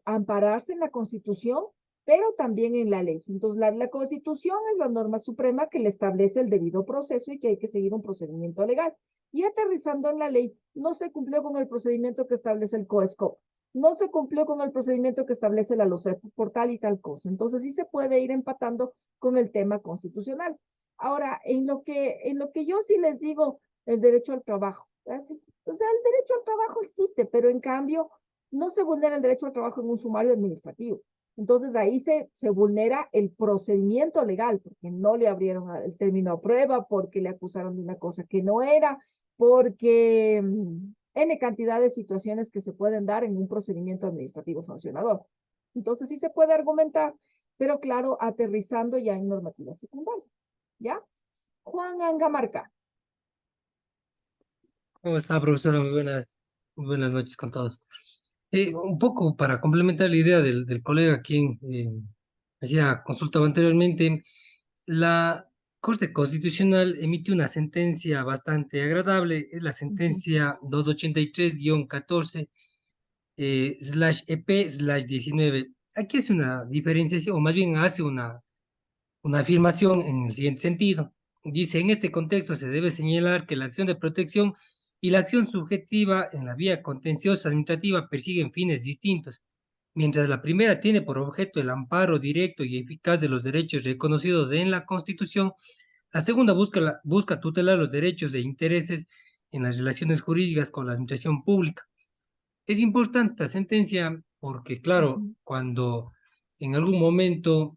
ampararse en la Constitución, pero también en la ley. Entonces, la Constitución es la norma suprema que le establece el debido proceso y que hay que seguir un procedimiento legal. Y aterrizando en la ley, no se cumplió con el procedimiento que establece el COESCOP. no se cumplió con el procedimiento que establece la LOCEP por tal y tal cosa. Entonces sí se puede ir empatando con el tema constitucional. Ahora, en lo que yo sí les digo, el derecho al trabajo. O sea, el derecho al trabajo existe, pero en cambio no se vulnera el derecho al trabajo en un sumario administrativo. Entonces ahí se vulnera el procedimiento legal, porque no le abrieron el término a prueba, porque le acusaron de una cosa que no era, porque N cantidad de situaciones que se pueden dar en un procedimiento administrativo sancionador. Entonces sí se puede argumentar, pero claro, aterrizando ya en normativa secundaria. ¿Ya? Juan Angamarca. ¿Cómo está, profesora? Muy buenas noches con todos. Un poco para complementar la idea del colega quien hacía consultaba anteriormente, la Corte Constitucional emite una sentencia bastante agradable, es la sentencia 283-14 /EP/19. Aquí hace una diferenciación, o más bien hace una afirmación en el siguiente sentido. Dice, en este contexto se debe señalar que la acción de protección y la acción subjetiva en la vía contenciosa administrativa persiguen fines distintos. Mientras la primera tiene por objeto el amparo directo y eficaz de los derechos reconocidos en la Constitución, la segunda busca tutelar los derechos e intereses en las relaciones jurídicas con la administración pública. Es importante esta sentencia porque, claro, cuando en algún momento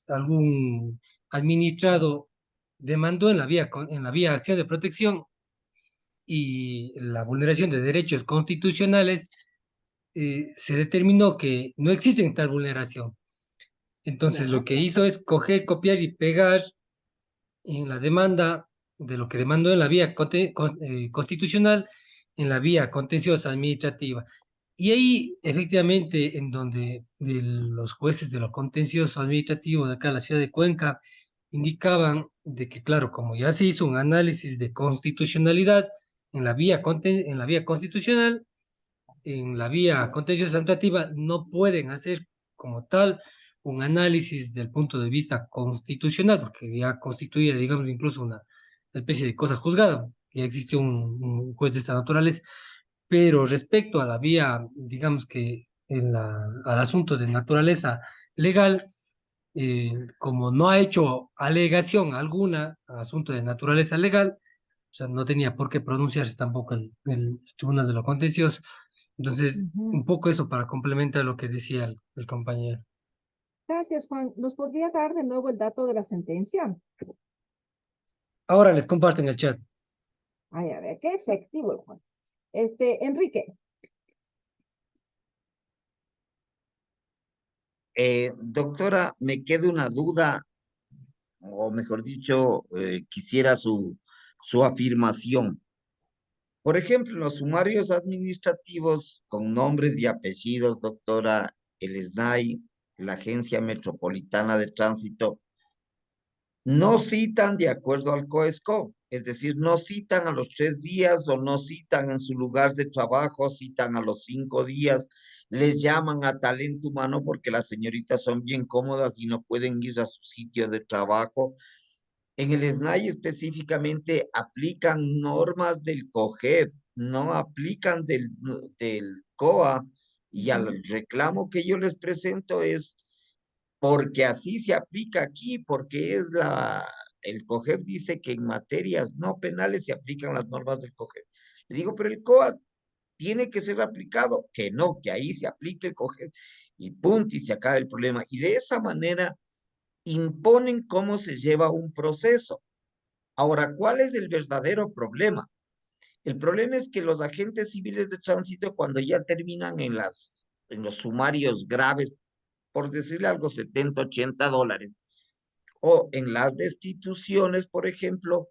algún administrado demandó en la vía acción de protección y la vulneración de derechos constitucionales, se determinó que no existe tal vulneración. Entonces, lo que hizo es coger, copiar y pegar en la demanda de lo que demandó en la vía constitucional, en la vía contenciosa administrativa. Y ahí, efectivamente, en donde los jueces de lo contencioso administrativo de acá en la ciudad de Cuenca indicaban de que, claro, como ya se hizo un análisis de constitucionalidad en la vía constitucional, en la vía contenciosa administrativa no pueden hacer como tal un análisis del punto de vista constitucional, porque ya constituye, digamos, incluso una especie de cosa juzgada, ya existe un juez de esta naturaleza, pero respecto a la vía, digamos que al asunto de naturaleza legal, como no ha hecho alegación alguna al asunto de naturaleza legal, o sea, no tenía por qué pronunciarse tampoco el Tribunal de lo Contencioso. Entonces, un poco eso para complementar lo que decía el compañero. Gracias, Juan. ¿Nos podría dar de nuevo el dato de la sentencia? Ahora les comparto en el chat. Ay, a ver, qué efectivo el Juan. Enrique. Doctora, me queda una duda, o mejor dicho, quisiera su afirmación. Por ejemplo, los sumarios administrativos con nombres y apellidos, doctora, el SNAI, la Agencia Metropolitana de Tránsito, no citan de acuerdo al COESCO, es decir, no citan a los 3 días o no citan en su lugar de trabajo, citan a los 5 días, les llaman a talento humano porque las señoritas son bien cómodas y no pueden ir a su sitio de trabajo. En el SNAI específicamente aplican normas del COGEB, no aplican del COA, y al reclamo que yo les presento es porque así se aplica aquí, porque el COGEB dice que en materias no penales se aplican las normas del COGEB. Le digo, pero el COA tiene que ser aplicado, que no, que ahí se aplique el COGEB, y punto, y se acaba el problema. Y de esa manera imponen cómo se lleva un proceso. Ahora, ¿cuál es el verdadero problema? El problema es que los agentes civiles de tránsito, cuando ya terminan en los sumarios graves, por decirle algo, 70, 80 dólares, o en las destituciones, por ejemplo,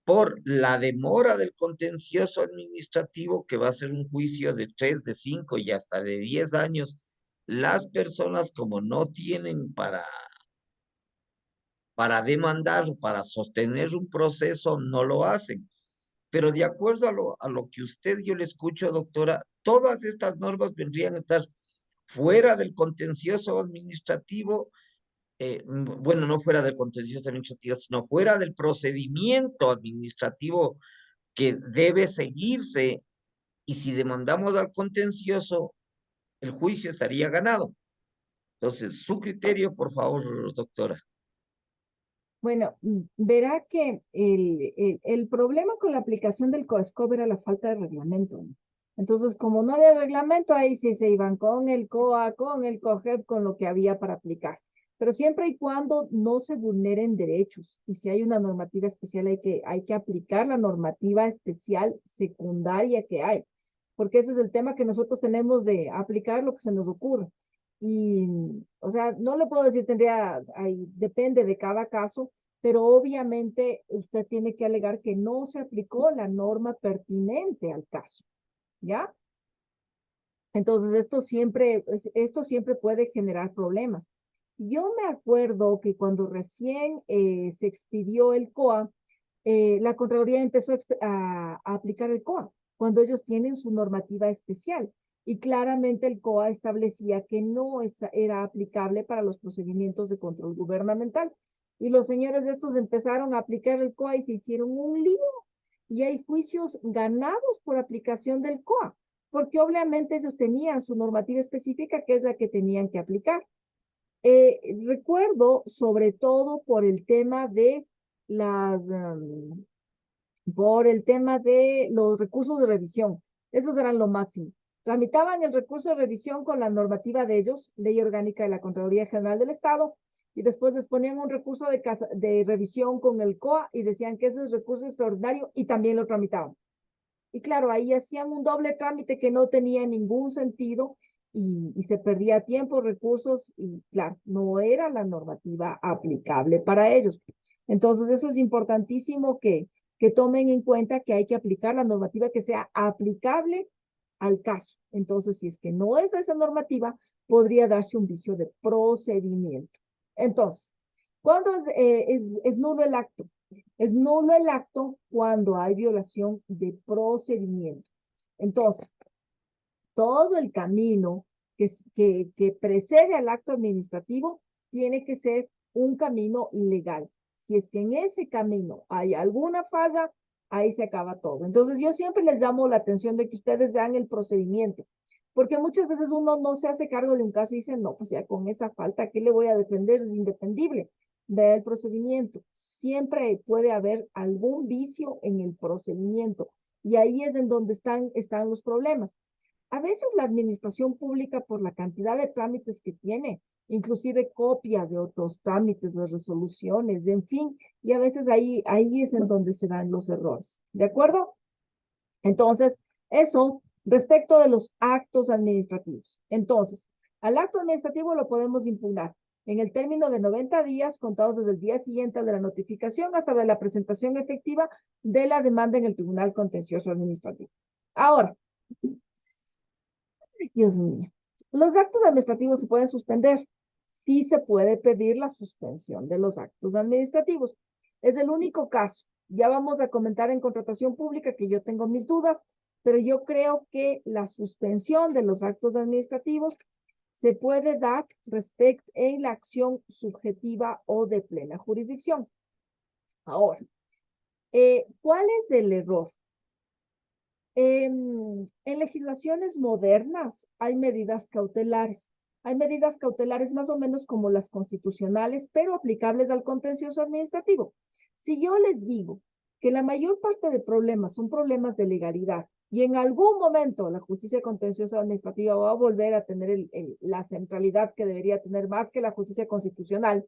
por la demora del contencioso administrativo, que va a ser un juicio de 3, de 5 y hasta de 10 años, las personas como no tienen para demandar, para sostener un proceso, no lo hacen. Pero de acuerdo a lo que yo le escucho, doctora, todas estas normas vendrían a estar fuera del contencioso administrativo, bueno, no fuera del contencioso administrativo, sino fuera del procedimiento administrativo que debe seguirse. Y si demandamos al contencioso, el juicio estaría ganado. Entonces, su criterio, por favor, doctora. Bueno, verá que el problema con la aplicación del COESCOB era la falta de reglamento, ¿no? Entonces, como no había reglamento, ahí sí se iban con el COA, con el COGEP, con lo que había para aplicar. Pero siempre y cuando no se vulneren derechos, y si hay una normativa especial, hay que aplicar la normativa especial secundaria que hay, porque ese es el tema que nosotros tenemos de aplicar lo que se nos ocurre. Y, o sea, no le puedo decir, depende de cada caso, pero obviamente usted tiene que alegar que no se aplicó la norma pertinente al caso, ¿ya? Entonces, esto siempre puede generar problemas. Yo me acuerdo que cuando recién se expidió el COA, la Contraloría empezó a aplicar el COA, cuando ellos tienen su normativa especial. Y claramente el COA establecía que no era aplicable para los procedimientos de control gubernamental. Y los señores de estos empezaron a aplicar el COA y se hicieron un lío. Y hay juicios ganados por aplicación del COA, porque obviamente ellos tenían su normativa específica, que es la que tenían que aplicar. Recuerdo sobre todo por el tema de los recursos de revisión. Esos eran lo máximo. Tramitaban el recurso de revisión con la normativa de ellos, Ley Orgánica de la Contraloría General del Estado, y después les ponían un recurso de revisión con el COA y decían que ese es recurso extraordinario y también lo tramitaban. Y claro, ahí hacían un doble trámite que no tenía ningún sentido y se perdía tiempo, recursos y claro, no era la normativa aplicable para ellos. Entonces eso es importantísimo que tomen en cuenta que hay que aplicar la normativa que sea aplicable al caso. Entonces, si es que no es esa normativa, podría darse un vicio de procedimiento. Entonces, ¿cuándo es nulo el acto? Es nulo el acto cuando hay violación de procedimiento. Entonces, todo el camino que precede al acto administrativo tiene que ser un camino legal. Si es que en ese camino hay alguna falla, ahí se acaba todo. Entonces, yo siempre les llamo la atención de que ustedes vean el procedimiento, porque muchas veces uno no se hace cargo de un caso y dice, no, pues ya con esa falta, ¿qué le voy a defender? Es indefendible. Vea el procedimiento. Siempre puede haber algún vicio en el procedimiento y ahí es en donde están los problemas. A veces la administración pública, por la cantidad de trámites que tiene, inclusive copia de otros trámites, de resoluciones, en fin, y a veces ahí es en donde se dan los errores. ¿De acuerdo? Entonces, eso respecto de los actos administrativos. Entonces, al acto administrativo lo podemos impugnar en el término de 90 días, contados desde el día siguiente de la notificación hasta de la presentación efectiva de la demanda en el Tribunal Contencioso Administrativo. Ahora, Dios mío, los actos administrativos se pueden suspender. Sí se puede pedir la suspensión de los actos administrativos. Es el único caso. Ya vamos a comentar en contratación pública que yo tengo mis dudas, pero yo creo que la suspensión de los actos administrativos se puede dar respecto en la acción subjetiva o de plena jurisdicción. Ahora, ¿cuál es el error? En legislaciones modernas hay medidas cautelares. Hay medidas cautelares más o menos como las constitucionales, pero aplicables al contencioso administrativo. Si yo les digo que la mayor parte de problemas son problemas de legalidad y en algún momento la justicia contenciosa administrativa va a volver a tener la centralidad que debería tener más que la justicia constitucional,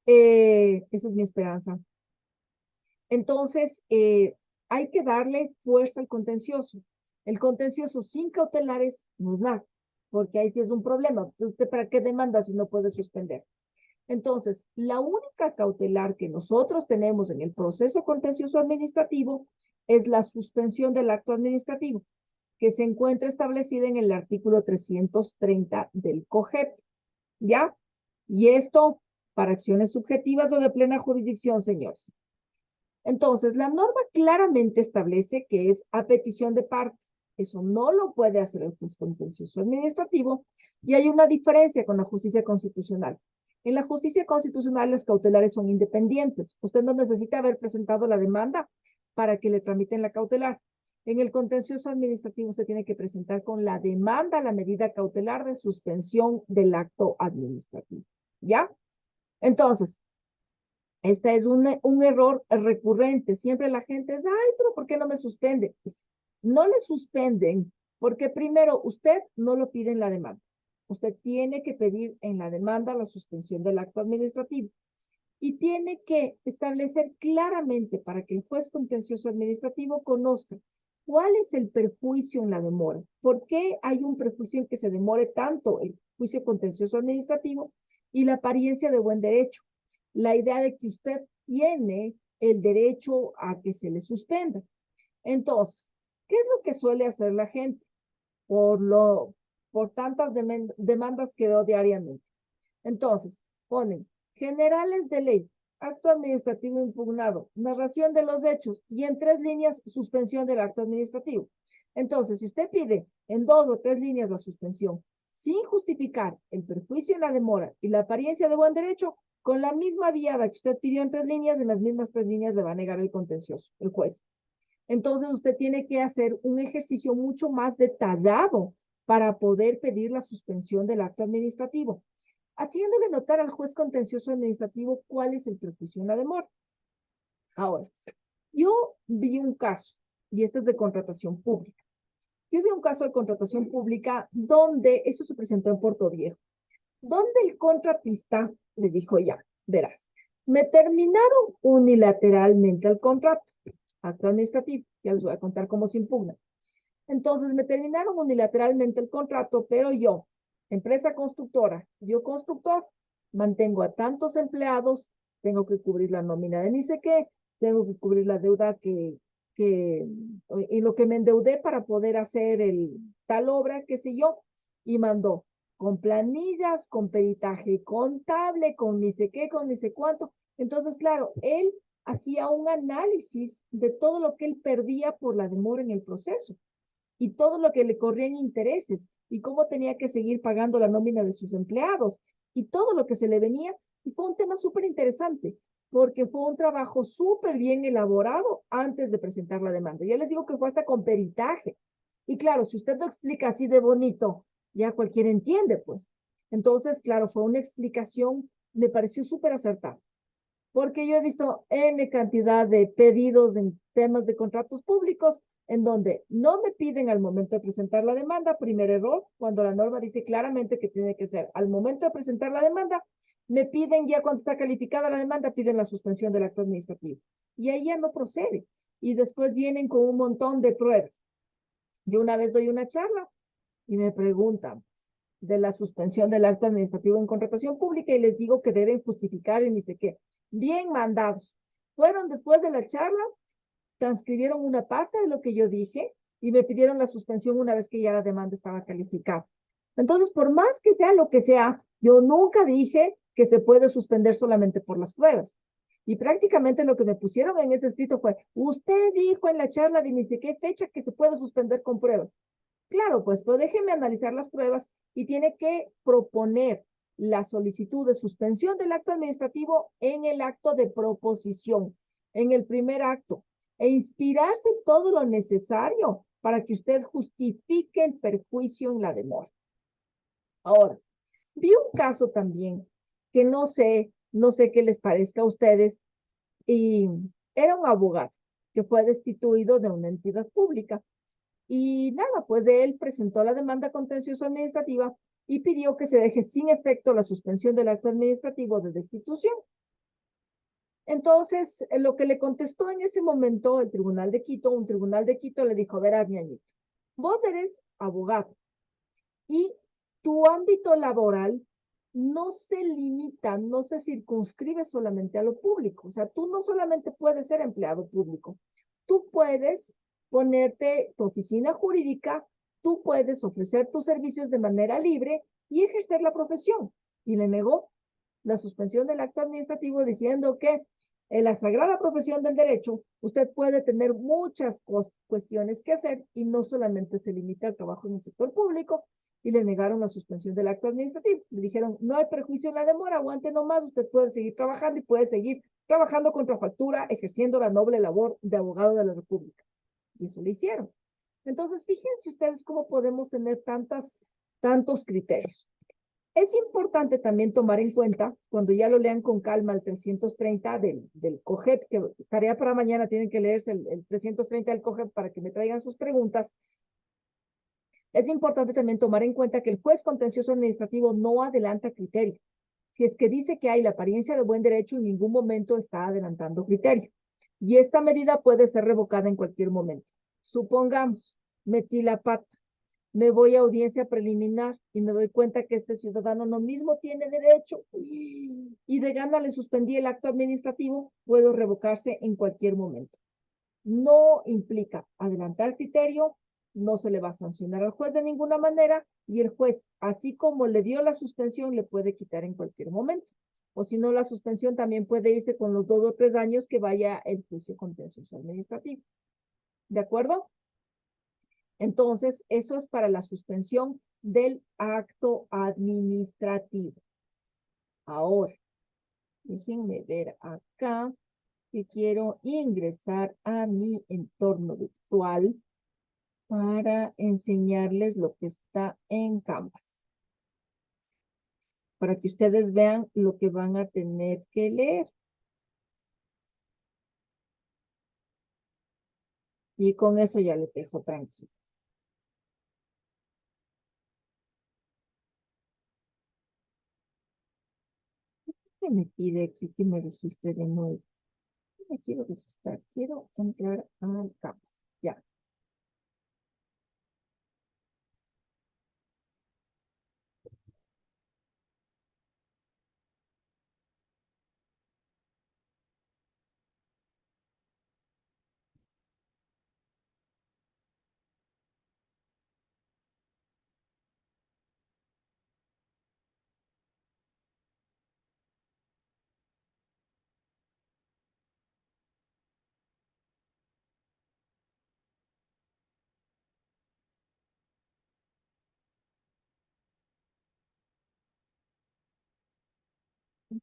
esa es mi esperanza. Entonces, hay que darle fuerza al contencioso. El contencioso sin cautelares no es nada, porque ahí sí es un problema. Entonces, ¿usted para qué demanda si no puede suspender? Entonces, la única cautelar que nosotros tenemos en el proceso contencioso administrativo es la suspensión del acto administrativo, que se encuentra establecida en el artículo 330 del COGEP, ¿ya? Y esto para acciones subjetivas o de plena jurisdicción, señores. Entonces, la norma claramente establece que es a petición de parte. Eso no lo puede hacer el juez contencioso administrativo y hay una diferencia con la justicia constitucional. En la justicia constitucional las cautelares son independientes. Usted no necesita haber presentado la demanda para que le tramiten la cautelar. En el contencioso administrativo usted tiene que presentar con la demanda la medida cautelar de suspensión del acto administrativo. ¿Ya? Entonces, este es un error recurrente. Siempre la gente es, ay, pero ¿por qué no me suspende? No le suspenden porque primero usted no lo pide en la demanda. Usted tiene que pedir en la demanda la suspensión del acto administrativo y tiene que establecer claramente para que el juez contencioso administrativo conozca cuál es el perjuicio en la demora. ¿Por qué hay un perjuicio en que se demore tanto el juicio contencioso administrativo y la apariencia de buen derecho? La idea de que usted tiene el derecho a que se le suspenda. Entonces, ¿qué es lo que suele hacer la gente? Por tantas demandas que veo diariamente. Entonces, ponen generales de ley, acto administrativo impugnado, narración de los hechos y en 3 líneas suspensión del acto administrativo. Entonces, si usted pide en 2 o 3 líneas la suspensión, sin justificar el perjuicio en la demora y la apariencia de buen derecho, con la misma viada que usted pidió en 3 líneas, en las mismas 3 líneas le va a negar el contencioso, el juez. Entonces usted tiene que hacer un ejercicio mucho más detallado para poder pedir la suspensión del acto administrativo, haciéndole notar al juez contencioso administrativo cuál es el perjuicio en la demora. Ahora, yo vi un caso, y este es de contratación pública. Yo vi un caso de contratación pública donde, esto se presentó en Puerto Viejo, donde el contratista le dijo, ya, verás, me terminaron unilateralmente el contrato, acto administrativo, ya les voy a contar cómo se impugna. Entonces, me terminaron unilateralmente el contrato, pero yo, empresa constructora, yo constructor, mantengo a tantos empleados, tengo que cubrir la nómina de ni sé qué, tengo que cubrir la deuda y lo que me endeudé para poder hacer tal obra, qué sé yo, y mandó con planillas, con peritaje contable, con ni sé qué, con ni sé cuánto. Entonces, claro, él hacía un análisis de todo lo que él perdía por la demora en el proceso y todo lo que le corría en intereses y cómo tenía que seguir pagando la nómina de sus empleados y todo lo que se le venía. Y fue un tema súper interesante porque fue un trabajo súper bien elaborado antes de presentar la demanda. Ya les digo que fue hasta con peritaje. Y claro, si usted lo explica así de bonito, ya cualquiera entiende, pues. Entonces, claro, fue una explicación, me pareció súper acertada. Porque yo he visto N cantidad de pedidos en temas de contratos públicos en donde no me piden al momento de presentar la demanda, primer error, cuando la norma dice claramente que tiene que ser al momento de presentar la demanda, me piden ya cuando está calificada la demanda, piden la suspensión del acto administrativo. Y ahí ya no procede. Y después vienen con un montón de pruebas. Yo una vez doy una charla y me preguntan de la suspensión del acto administrativo en contratación pública y les digo que deben justificar y ni sé qué. Bien mandados. Fueron después de la charla, transcribieron una parte de lo que yo dije y me pidieron la suspensión una vez que ya la demanda estaba calificada. Entonces, por más que sea lo que sea, yo nunca dije que se puede suspender solamente por las pruebas. Y prácticamente lo que me pusieron en ese escrito fue, usted dijo en la charla de ni sé qué fecha que se puede suspender con pruebas. Claro, pues, pero déjenme analizar las pruebas y tiene que proponer la solicitud de suspensión del acto administrativo en el acto de proposición, en el primer acto, e inspirarse en todo lo necesario para que usted justifique el perjuicio en la demora. Ahora, vi un caso también que no sé qué les parezca a ustedes, y era un abogado que fue destituido de una entidad pública. Y nada, pues él presentó la demanda contencioso administrativa y pidió que se deje sin efecto la suspensión del acto administrativo de destitución. Entonces, lo que le contestó en ese momento el Tribunal de Quito, un Tribunal de Quito le dijo, verás, ñañito, vos eres abogado y tu ámbito laboral no se limita, no se circunscribe solamente a lo público. O sea, tú no solamente puedes ser empleado público, tú puedes ponerte tu oficina jurídica, tú puedes ofrecer tus servicios de manera libre y ejercer la profesión. Y le negó la suspensión del acto administrativo diciendo que en la sagrada profesión del derecho usted puede tener muchas cuestiones que hacer y no solamente se limita al trabajo en el sector público, y le negaron la suspensión del acto administrativo. Le dijeron, no hay perjuicio en la demora, aguante nomás, usted puede seguir trabajando y puede seguir trabajando contra factura, ejerciendo la noble labor de abogado de la República. y eso lo hicieron. Entonces, fíjense ustedes cómo podemos tener tantos criterios. Es importante también tomar en cuenta, cuando ya lo lean con calma, el 330 del COGEP, que tarea para mañana tienen que leerse el 330 del COGEP para que me traigan sus preguntas. Es importante también tomar en cuenta que el juez contencioso administrativo no adelanta criterio. Si es que dice que hay la apariencia de buen derecho, en ningún momento está adelantando criterio. Y esta medida puede ser revocada en cualquier momento. Supongamos, metí la pata, me voy a audiencia preliminar y me doy cuenta que este ciudadano no mismo tiene derecho y de gana le suspendí el acto administrativo, puedo revocarse en cualquier momento. No implica adelantar criterio, no se le va a sancionar al juez de ninguna manera y el juez, así como le dio la suspensión, le puede quitar en cualquier momento. O si no, la suspensión también puede irse con los 2 o 3 años que vaya el juicio contencioso administrativo. ¿De acuerdo? Entonces, eso es para la suspensión del acto administrativo. Ahora, déjenme ver acá que quiero ingresar a mi entorno virtual para enseñarles lo que está en Canvas. Para que ustedes vean lo que van a tener que leer. Y con eso ya les dejo tranquilo. ¿Qué me pide aquí que me registre de nuevo? Me quiero registrar, quiero entrar al Canvas. Ya.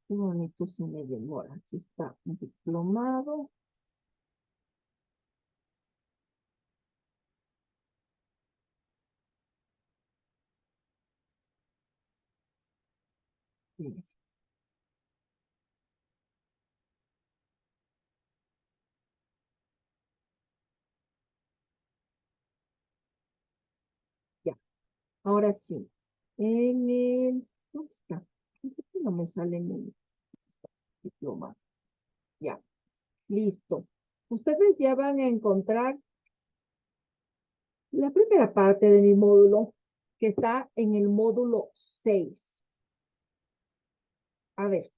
Qué bonito se me demora. Aquí está un diplomado. Bien. Ya. Ahora sí. En el... ¿Dónde está? ¿Por qué no me sale mi diplomado? Ya. Listo. Ustedes ya van a encontrar la primera parte de mi módulo, que está en el módulo 6. A ver.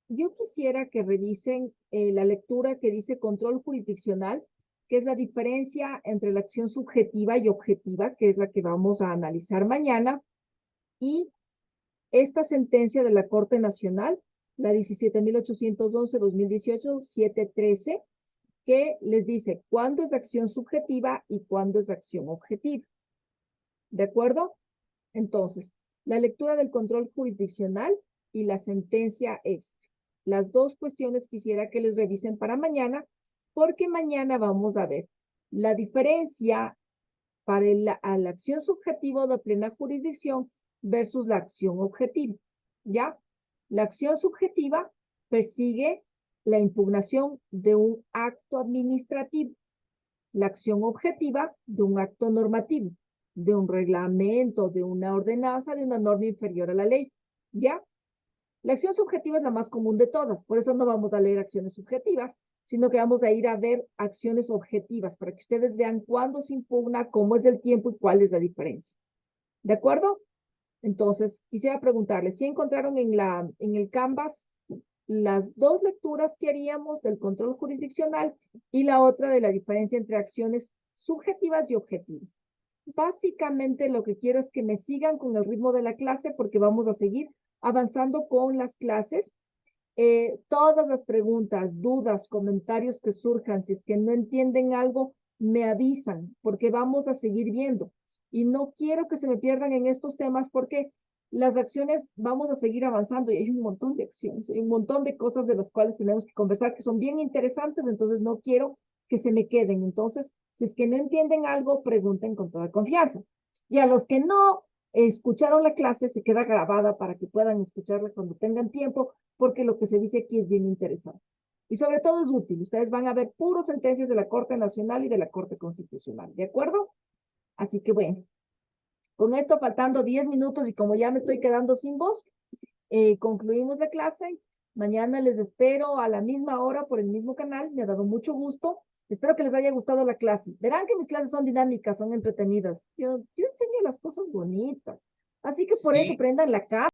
Yo quisiera que revisen la lectura que dice control jurisdiccional, que es la diferencia entre la acción subjetiva y objetiva, que es la que vamos a analizar mañana, y esta sentencia de la Corte Nacional, la 17.811-2018, 713, que les dice cuándo es acción subjetiva y cuándo es acción objetiva. ¿De acuerdo? Entonces, la lectura del control jurisdiccional y la sentencia es. Las dos cuestiones quisiera que les revisen para mañana, porque mañana vamos a ver la diferencia para la acción subjetiva de plena jurisdicción versus la acción objetiva. ¿Ya? La acción subjetiva persigue la impugnación de un acto administrativo. La acción objetiva de un acto normativo, de un reglamento, de una ordenanza, de una norma inferior a la ley. ¿Ya? La acción subjetiva es la más común de todas, por eso no vamos a leer acciones subjetivas, sino que vamos a ir a ver acciones objetivas, para que ustedes vean cuándo se impugna, cómo es el tiempo y cuál es la diferencia. ¿De acuerdo? Entonces, quisiera preguntarles, ¿si encontraron en el Canvas las dos lecturas que haríamos del control jurisdiccional y la otra de la diferencia entre acciones subjetivas y objetivas? Básicamente lo que quiero es que me sigan con el ritmo de la clase porque vamos a seguir avanzando con las clases. Todas las preguntas, dudas, comentarios que surjan, si es que no entienden algo, me avisan porque vamos a seguir viendo. Y no quiero que se me pierdan en estos temas porque las acciones vamos a seguir avanzando y hay un montón de acciones, hay un montón de cosas de las cuales tenemos que conversar que son bien interesantes, entonces no quiero que se me queden. Entonces, si es que no entienden algo, pregunten con toda confianza. Y a los que no escucharon la clase, se queda grabada para que puedan escucharla cuando tengan tiempo, porque lo que se dice aquí es bien interesante. Y sobre todo es útil. Ustedes van a ver puros sentencias de la Corte Nacional y de la Corte Constitucional, ¿de acuerdo? Así que bueno, con esto faltando 10 minutos y como ya me estoy quedando sin voz, concluimos la clase. Mañana les espero a la misma hora por el mismo canal. Me ha dado mucho gusto. Espero que les haya gustado la clase. Verán que mis clases son dinámicas, son entretenidas. Yo enseño las cosas bonitas. Así que por eso prendan la cámara.